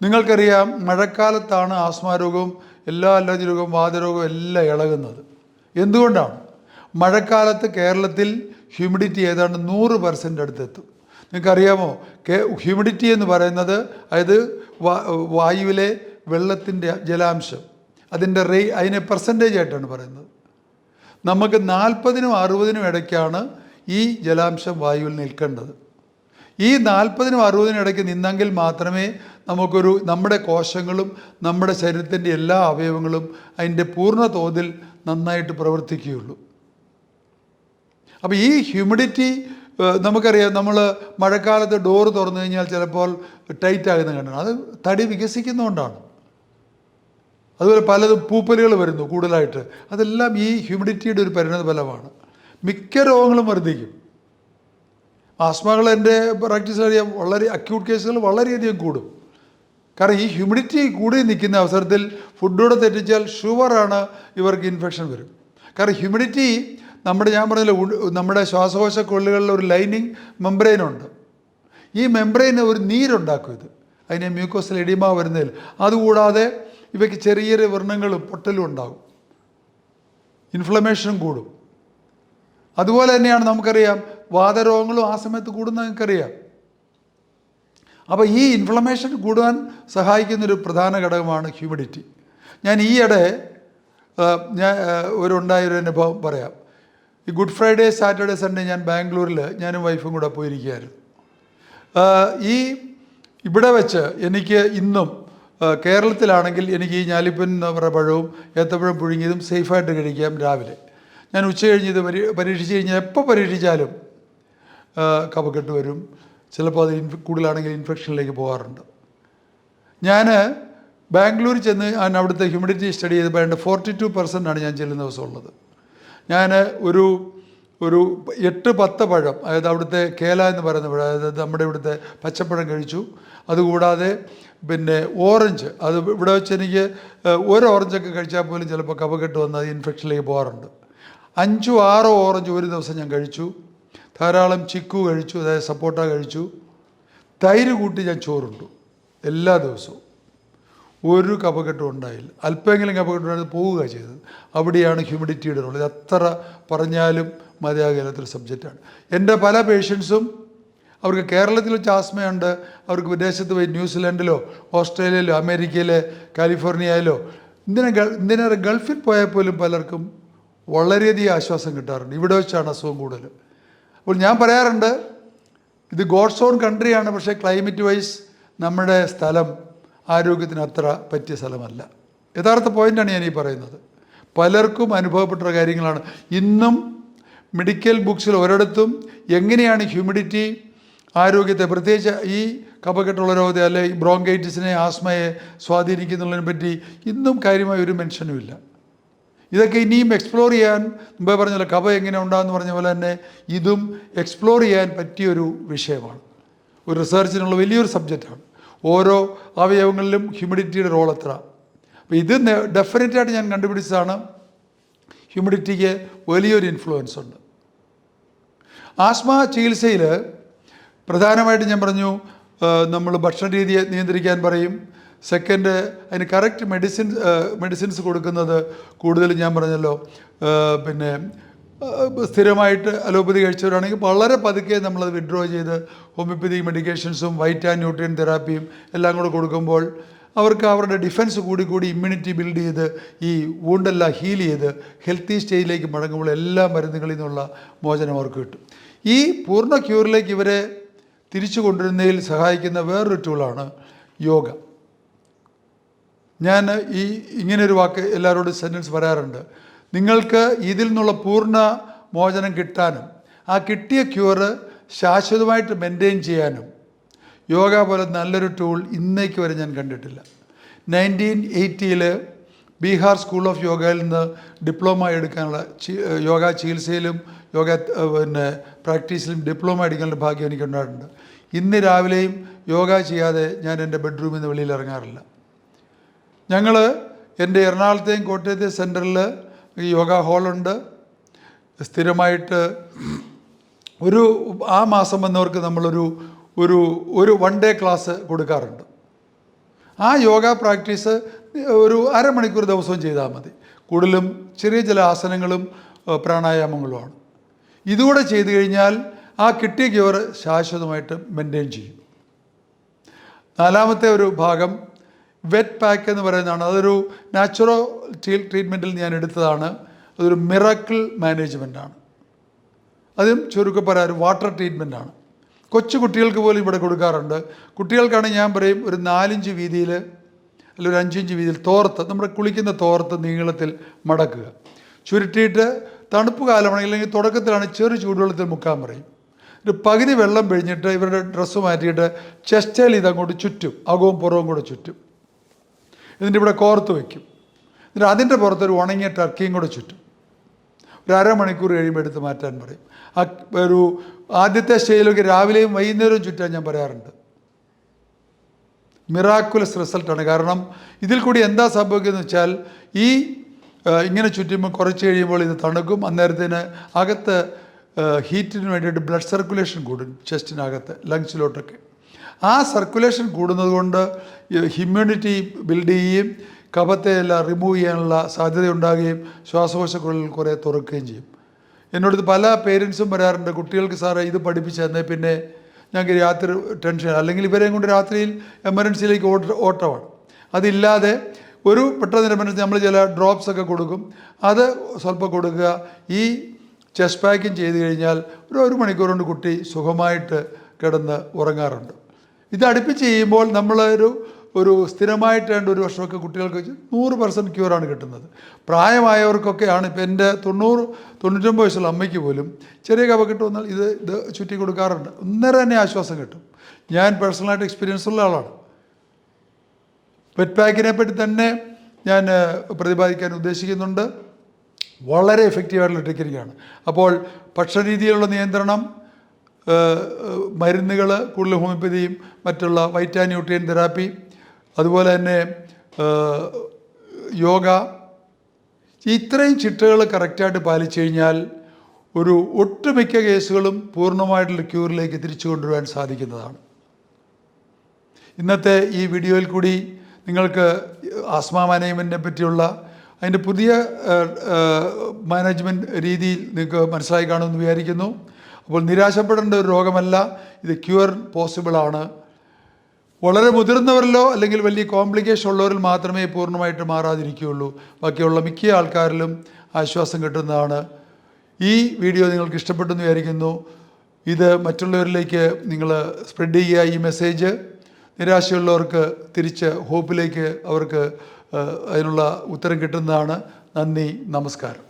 നിങ്ങൾക്കറിയാം, മഴക്കാലത്താണ് ആസ്മ രോഗവും എല്ലാ അലർജി രോഗവും വാതരോഗവും എല്ലാം ഇളകുന്നത്. എന്തുകൊണ്ടാണ്? മഴക്കാലത്ത് കേരളത്തിൽ ഹ്യൂമിഡിറ്റി ഏതാണ്ട് 100% അടുത്തെത്തും. നിങ്ങൾക്കറിയാമോ, ഹ്യൂമിഡിറ്റി എന്ന് പറയുന്നത് അതായത് വായുവിലെ വെള്ളത്തിൻ്റെ ജലാംശം, അതിനെ പെർസെൻറ്റേജ് ആയിട്ടാണ് പറയുന്നത്. നമുക്ക് 40-നും 60-നും ഇടയ്ക്കാണ് ഈ ജലാംശം വായുവിൽ നിൽക്കേണ്ടത്. ഈ 40-നും 60-നും ഇടയ്ക്ക് നിന്നെങ്കിൽ മാത്രമേ നമ്മുടെ കോശങ്ങളും നമ്മുടെ ശരീരത്തിൻ്റെ എല്ലാ അവയവങ്ങളും അതിൻ്റെ പൂർണ്ണ തോതിൽ നന്നായിട്ട് പ്രവർത്തിക്കുകയുള്ളൂ. അപ്പോൾ ഈ ഹ്യൂമിഡിറ്റി നമുക്കറിയാം, നമ്മൾ മഴക്കാലത്ത് ഡോറ് തുറന്നു കഴിഞ്ഞാൽ ചിലപ്പോൾ ടൈറ്റ് ആകുന്നത് കണ്ടാണ്. അത് തടി വികസിക്കുന്നതുകൊണ്ടാണ്. അതുപോലെ പലതും പൂപ്പലുകൾ വരുന്നു കൂടുതലായിട്ട്. അതെല്ലാം ഈ ഹ്യൂമിഡിറ്റിയുടെ ഒരു പരിണത ഫലമാണ്. മിക്ക രോഗങ്ങളും വർദ്ധിക്കും. ആസ്മകൾ എൻ്റെ പ്രാക്ടീസിൽ അറിയാം, വളരെ അക്യൂട്ട് കേസുകൾ വളരെയധികം കൂടും. കാരണം ഈ ഹ്യൂമിഡിറ്റി കൂടി നിൽക്കുന്ന അവസരത്തിൽ ഫുഡോടെ തെറ്റിച്ചാൽ ഷുവറാണ് ഇവർക്ക് ഇൻഫെക്ഷൻ വരും. കാരണം ഹ്യൂമിഡിറ്റി ഞാൻ പറഞ്ഞല്ലോ, നമ്മുടെ ശ്വാസകോശ കൊള്ളുകളിൽ ഒരു ലൈനിങ് മെംബ്രെയിനുണ്ട്. ഈ മെംബ്രെയിന് ഒരു നീരുണ്ടാക്കും. അതിനെ മ്യൂക്കോസൽ എഡിമ വരുന്നതിൽ. അതുകൂടാതെ ഇവയ്ക്ക് ചെറിയ ചെറിയ വ്രണങ്ങളും പൊട്ടലും ഉണ്ടാകും, ഇൻഫ്ലമേഷനും കൂടും. അതുപോലെ തന്നെയാണ് നമുക്കറിയാം വാതരോഗങ്ങളും ആ സമയത്ത് കൂടുന്നത് നിങ്ങൾക്കറിയാം. അപ്പോൾ ഈ ഇൻഫ്ലമേഷൻ കൂടുവാൻ സഹായിക്കുന്നൊരു പ്രധാന ഘടകമാണ് ഹ്യൂമിഡിറ്റി. ഞാൻ ഈയിടെ ഉണ്ടായൊരു അനുഭവം പറയാം. ഈ ഗുഡ് ഫ്രൈഡേ, സാറ്റർഡേ, സൺഡേ ഞാൻ ബാംഗ്ലൂരിൽ ഞാനും വൈഫും കൂടെ പോയിരിക്കുകയായിരുന്നു. ഇവിടെ വെച്ച് എനിക്ക് ഇന്നും കേരളത്തിലാണെങ്കിൽ എനിക്ക് ഈ ഞാലിപ്പൻ എന്ന് പറയുന്ന പഴവും ഏത്തപ്പഴം പുഴുങ്ങിയതും സേഫായിട്ട് കഴിക്കാം രാവിലെ. ഞാൻ ഉച്ച കഴിഞ്ഞ് ഇത് പരീക്ഷിച്ച് കഴിഞ്ഞാൽ എപ്പോൾ പരീക്ഷിച്ചാലും കഫക്കെട്ട് വരും. ചിലപ്പോൾ അത് കൂടുതലാണെങ്കിൽ ഇൻഫെക്ഷനിലേക്ക് പോകാറുണ്ട്. ഞാൻ ബാംഗ്ലൂരിൽ ചെന്ന് അവിടുത്തെ ഹ്യൂമിഡിറ്റി സ്റ്റഡി ചെയ്തപ്പോൾ 42% ഞാൻ ചെല്ലുന്ന ദിവസം ഉള്ളത്. ഞാൻ ഒരു 8-10 പഴം, അതായത് അവിടുത്തെ കേല എന്ന് പറയുന്ന പഴം, അതായത് നമ്മുടെ ഇവിടുത്തെ പച്ചപ്പഴം കഴിച്ചു. അതുകൂടാതെ പിന്നെ ഓറഞ്ച്, അത് ഇവിടെ വെച്ച് എനിക്ക് ഒരു ഓറഞ്ചൊക്കെ കഴിച്ചാൽ പോലും ചിലപ്പോൾ കഫക്കെട്ട് വന്ന് അത് ഇൻഫെക്ഷനിലേക്ക് പോകാറുണ്ട്. 5-6 ഓറഞ്ച് ഒരു ദിവസം ഞാൻ കഴിച്ചു. ധാരാളം ചിക്കു കഴിച്ചു, അതായത് സപ്പോട്ട കഴിച്ചു. തൈര് കൂട്ടി ഞാൻ ചോറുണ്ടു എല്ലാ ദിവസവും. ഒരു കഫക്കെട്ടും ഉണ്ടായില്ല. അല്പമെങ്കിലും കഫക്കെട്ട് പോവുക ചെയ്തത്. അവിടെയാണ് ഹ്യൂമിഡിറ്റിയുടെ റോൾ. ഇത് എത്ര പറഞ്ഞാലും മതിയാകാത്തൊരു സബ്ജക്റ്റാണ്. എൻ്റെ പല പേഷ്യൻസും അവർക്ക് കേരളത്തിൽ വെച്ച് ആസ്മയുണ്ട്, അവർക്ക് വിദേശത്ത് പോയി ന്യൂസിലൻഡിലോ ഓസ്ട്രേലിയയിലോ അമേരിക്കയിലെ കാലിഫോർണിയയിലോ എന്തിനേറെ ഗൾഫിൽ പോയാൽ പോലും പലർക്കും വളരെയധികം ആശ്വാസം കിട്ടാറുണ്ട്. ഇവിടെ വെച്ചാണ് അസുഖം കൂടുതൽ. അപ്പോൾ ഞാൻ പറയാറുണ്ട്, ഇത് ഗോഡ്സ് ഓൺ കൺട്രിയാണ്, പക്ഷേ ക്ലൈമറ്റ് വൈസ് നമ്മുടെ സ്ഥലം ആരോഗ്യത്തിന് അത്ര പറ്റിയ സ്ഥലമല്ല. യഥാർത്ഥ പോയിൻ്റാണ് ഞാൻ ഈ പറയുന്നത്. പലർക്കും അനുഭവപ്പെട്ട കാര്യങ്ങളാണ്. ഇന്നും മെഡിക്കൽ ബുക്സിൽ ഒരിടത്തും എങ്ങനെയാണ് ഹ്യൂമിഡിറ്റി ആരോഗ്യത്തെ, പ്രത്യേകിച്ച് ഈ കഫക്കെട്ടുള്ള രോഗത്തെ അല്ലെ ഈ ബ്രോങ്കൈറ്റിസിനെ, ആസ്മയെ സ്വാധീനിക്കുന്നുള്ളതിനെ പറ്റി ഇന്നും കാര്യമായ ഒരു മെൻഷനുമില്ല. ഇതൊക്കെ ഇനിയും എക്സ്പ്ലോർ ചെയ്യാൻ, മുമ്പേ പറഞ്ഞല്ലോ കഫ എങ്ങനെ ഉണ്ടാകുമെന്ന് പറഞ്ഞ പോലെ തന്നെ ഇതും എക്സ്പ്ലോർ ചെയ്യാൻ പറ്റിയൊരു വിഷയമാണ്. ഒരു റിസർച്ചിനുള്ള വലിയൊരു സബ്ജക്റ്റാണ്. ഓരോ അവയവങ്ങളിലും ഹ്യൂമിഡിറ്റിയുടെ റോൾ എത്ര. അപ്പോൾ ഇത് ഡെഫിനറ്റായിട്ട് ഞാൻ കണ്ടുപിടിച്ചതാണ്. ഹ്യൂമിഡിറ്റിക്ക് വലിയൊരു ഇൻഫ്ലുവൻസ് ഉണ്ട്. ആസ്മ ചികിത്സയിൽ പ്രധാനമായിട്ട് ഞാൻ പറഞ്ഞു, നമ്മൾ ഭക്ഷണ രീതിയെ നിയന്ത്രിക്കാൻ പറയും. സെക്കൻഡ്, അതിന് കറക്റ്റ് മെഡിസിൻസ് കൊടുക്കുന്നത് കൂടുതലും ഞാൻ പറഞ്ഞല്ലോ, പിന്നെ സ്ഥിരമായിട്ട് അലോപ്പതി കഴിച്ചവരാണെങ്കിൽ വളരെ പതുക്കെ നമ്മളത് വിഡ്രോ ചെയ്ത് ഹോമിയോപ്പതി മെഡിക്കേഷൻസും വൈറ്റാമിൻ തെറാപ്പിയും എല്ലാം കൂടെ കൊടുക്കുമ്പോൾ അവർക്ക് അവരുടെ ഡിഫൻസ് കൂടി ഇമ്മ്യൂണിറ്റി ബിൽഡ് ചെയ്ത് ഈ വൂണ്ടെല്ലാം ഹീൽ ചെയ്ത് ഹെൽത്തി സ്റ്റേജിലേക്ക് മടങ്ങുമ്പോൾ എല്ലാ മരുന്നുകളിൽ നിന്നുള്ള മോചനം അവർക്ക് കിട്ടും. ഈ പൂർണ്ണ ക്യൂറിലേക്ക് ഇവരെ തിരിച്ചു കൊണ്ടുവരുന്നതിൽ സഹായിക്കുന്ന വേറൊരു ടൂളാണ് യോഗ. ഞാൻ ഇങ്ങനൊരു വാക്ക് എല്ലാവരോടും സെൻറ്റൻസ് പറയാറുണ്ട്. നിങ്ങൾക്ക് ഇതിൽ നിന്നുള്ള പൂർണ്ണ മോചനം കിട്ടാനും ആ കിട്ടിയ ക്യൂറ് ശാശ്വതമായിട്ട് മെയിൻറ്റെയിൻ ചെയ്യാനും യോഗ പോലെ നല്ലൊരു ടൂൾ ഇന്നേക്ക് വരെ ഞാൻ കണ്ടിട്ടില്ല. 1980 ബീഹാർ സ്കൂൾ ഓഫ് യോഗയിൽ നിന്ന് ഡിപ്ലോമ എടുക്കാനുള്ള യോഗ ചികിത്സയിലും യോഗ പ്രാക്ടീസിലും ഡിപ്ലോമ എടുക്കാനുള്ള ഭാഗ്യം എനിക്കുണ്ടായിട്ടുണ്ട്. ഇന്ന് രാവിലെയും യോഗ ചെയ്യാതെ ഞാൻ എൻ്റെ ബെഡ്റൂമിൽ നിന്ന് വെളിയിൽ ഇറങ്ങാറില്ല. ഞങ്ങൾ എൻ്റെ എറണാകുളത്തെയും കോട്ടയത്തെയും സെൻറ്ററിൽ യോഗ ഹാളുണ്ട്. സ്ഥിരമായിട്ട് ആ മാസം വന്നവർക്ക് നമ്മളൊരു 1 ഡേ ക്ലാസ് കൊടുക്കാറുണ്ട്. ആ യോഗ പ്രാക്ടീസ് ഒരു അരമണിക്കൂർ ദിവസവും ചെയ്താൽ മതി. കൂടുതലും ചെറിയ ചില ആസനങ്ങളും പ്രാണായാമങ്ങളുമാണ്. ഇതുകൂടെ ചെയ്തു കഴിഞ്ഞാൽ ആ കിട്ടിയ ക്യൂർ ശാശ്വതമായിട്ട് മെയിൻറ്റെയിൻ ചെയ്യും. നാലാമത്തെ ഒരു ഭാഗം വെറ്റ് പാക്ക് എന്ന് പറയുന്നതാണ്. അതൊരു നാച്ചുറൽ ട്രീറ്റ്മെൻറ്റിൽ ഞാൻ എടുത്തതാണ്. അതൊരു മിറാക്കിൾ മാനേജ്മെൻറ്റാണ്. അതും ചുരുക്കം പറയാൻ ഒരു വാട്ടർ ട്രീറ്റ്മെൻറ്റാണ്. കൊച്ചു കുട്ടികൾക്ക് പോലും ഇവിടെ കൊടുക്കാറുണ്ട്. കുട്ടികൾക്കാണെങ്കിൽ ഞാൻ പറയും ഒരു 4 ഇഞ്ച് വീതിയിൽ അല്ലെങ്കിൽ ഒരു 5 ഇഞ്ച് വീതിയിൽ തോർത്ത്, നമ്മുടെ കുളിക്കുന്ന തോർത്ത് നീളത്തിൽ മടക്കുക, ചുരുട്ടിയിട്ട് തണുപ്പ് കാലമാണെങ്കിൽ അല്ലെങ്കിൽ തുടക്കത്തിലാണ് ചെറു ചൂടുവെള്ളത്തിൽ മുക്കാൻ പറയും. ഒരു പകുതി വെള്ളം പിഴിഞ്ഞിട്ട് ഇവരുടെ ഡ്രസ്സ് മാറ്റിയിട്ട് ചെസ്റ്റയിൽ ഇതങ്ങോട്ട് ചുറ്റും, അകവും പുറവും കൂടെ ചുറ്റും. ഇതിൻ്റെ ഇവിടെ കോർത്ത് വയ്ക്കും. എന്നിട്ട് അതിൻ്റെ പുറത്തൊരു ഉണങ്ങിയ ടർക്കിയും കൂടെ ചുറ്റും. ഒരു അരമണിക്കൂർ കഴിയുമ്പോൾ എടുത്ത് മാറ്റാൻ പറയും. ഒരു ആദ്യത്തെ സ്റ്റേജിലൊക്കെ രാവിലെയും വൈകുന്നേരവും ചുറ്റാൻ ഞാൻ പറയാറുണ്ട്. മിറാക്കുലസ് റിസൾട്ടാണ്. കാരണം ഇതിൽ കൂടി എന്താ സംഭവിക്കുന്നത് വെച്ചാൽ ഈ ഇങ്ങനെ ചുറ്റുമ്പോൾ കുറച്ച് കഴിയുമ്പോൾ ഇത് തണുക്കും. അന്നേരത്തിന് അകത്ത് ഹീറ്റിന് വേണ്ടിയിട്ട് ബ്ലഡ് സർക്കുലേഷൻ കൂടും, ചെസ്റ്റിനകത്ത് ലങ്സിലോട്ടൊക്കെ. ആ സർക്കുലേഷൻ കൂടുന്നത് കൊണ്ട് ഇമ്മ്യൂണിറ്റി ബിൽഡ് ചെയ്യുകയും കഫത്തെ എല്ലാം റിമൂവ് ചെയ്യാനുള്ള സാധ്യത ഉണ്ടാകുകയും ശ്വാസകോശക്കുള്ളിൽ കുറേ തുറക്കുകയും ചെയ്യും. എന്നോട് പല പേരൻസും വരാറുണ്ട്, കുട്ടികൾക്ക് സാറേ ഇത് പഠിപ്പിച്ചെന്നേ പിന്നെ ഞങ്ങൾക്ക് രാത്രി ടെൻഷൻ, അല്ലെങ്കിൽ ഇവരെയും കൊണ്ട് രാത്രിയിൽ എമർജൻസിയിലേക്ക് ഓട്ടമാണ്. അതില്ലാതെ ഒരു പെട്ടെന്ന് എമർജൻസി നമ്മൾ ചില ഡ്രോപ്സ് ഒക്കെ കൊടുക്കും, അത് സ്വല്പം കൊടുക്കുക. ഈ ചെസ്റ്റ് പാക്കിങ് ചെയ്ത് കഴിഞ്ഞാൽ ഒരു മണിക്കൂർ കൊണ്ട് കുട്ടി സുഖമായിട്ട് കിടന്ന് ഉറങ്ങാറുണ്ട്. ഇത് അടുപ്പിച്ച് ചെയ്യുമ്പോൾ നമ്മൾ ഒരു സ്ഥിരമായിട്ട് 1 വർഷമൊക്കെ കുട്ടികൾക്ക് 100% ക്യൂറാണ് കിട്ടുന്നത്. പ്രായമായവർക്കൊക്കെയാണ്. ഇപ്പോൾ എൻ്റെ 90-99 വയസ്സുള്ള അമ്മയ്ക്ക് പോലും ചെറിയ കഫക്കെട്ട് വന്നാൽ ഇത് ചുറ്റി കൊടുക്കാറുണ്ട്. അന്നേരം തന്നെ ആശ്വാസം കിട്ടും. ഞാൻ പേഴ്സണലായിട്ട് എക്സ്പീരിയൻസ് ഉള്ള ആളാണ്. വെറ്റ് പാക്കിനെ പറ്റി തന്നെ ഞാൻ പ്രതിപാദിക്കാൻ ഉദ്ദേശിക്കുന്നുണ്ട്. വളരെ എഫക്റ്റീവായിട്ടുള്ള ടെക്നിക്കാണ്. അപ്പോൾ ഭക്ഷണരീതിയിലുള്ള നിയന്ത്രണം, മരുന്നുകൾ, കൂടുതൽ ഹോമിയോപ്പതിയും മറ്റുള്ള വൈറ്റാന്യൂട്രിയൻ തെറാപ്പി, അതുപോലെ തന്നെ യോഗ, ഇത്രയും ചിട്ടകൾ കറക്റ്റായിട്ട് പാലിച്ചു കഴിഞ്ഞാൽ ഒരു ഒട്ടുമിക്ക കേസുകളും പൂർണ്ണമായിട്ടുള്ള ക്യൂറിലേക്ക് തിരിച്ചു കൊണ്ടുവരാൻ സാധിക്കുന്നതാണ്. ഇന്നത്തെ ഈ വീഡിയോയിൽ കൂടി നിങ്ങൾക്ക് ആസ്മ മാനേജ്മെൻറ്റിനെ പറ്റിയുള്ള അതിൻ്റെ പുതിയ മാനേജ്മെൻറ്റ് രീതിയിൽ നിങ്ങൾക്ക് മനസ്സിലായി കാണുമെന്ന് വിചാരിക്കുന്നു. അപ്പോൾ നിരാശപ്പെടേണ്ട ഒരു രോഗമല്ല ഇത്, ക്യൂർ പോസിബിളാണ്. വളരെ മുതിർന്നവരിലോ അല്ലെങ്കിൽ വലിയ കോംപ്ലിക്കേഷൻ ഉള്ളവരിൽ മാത്രമേ പൂർണ്ണമായിട്ട് മാറാതിരിക്കുകയുള്ളൂ. ബാക്കിയുള്ള മിക്ക ആൾക്കാരിലും ആശ്വാസം കിട്ടുന്നതാണ്. ഈ വീഡിയോ നിങ്ങൾക്ക് ഇഷ്ടപ്പെട്ടെന്ന് വിചാരിക്കുന്നു. ഇത് മറ്റുള്ളവരിലേക്ക് നിങ്ങൾ സ്പ്രെഡ് ചെയ്യുക. ഈ മെസ്സേജ് നിരാശയുള്ളവർക്ക് തിരിച്ച് ഹോപ്പിലേക്ക് അവർക്ക് അതിനുള്ള ഉത്തരം കിട്ടുന്നതാണ്. നന്ദി, നമസ്കാരം.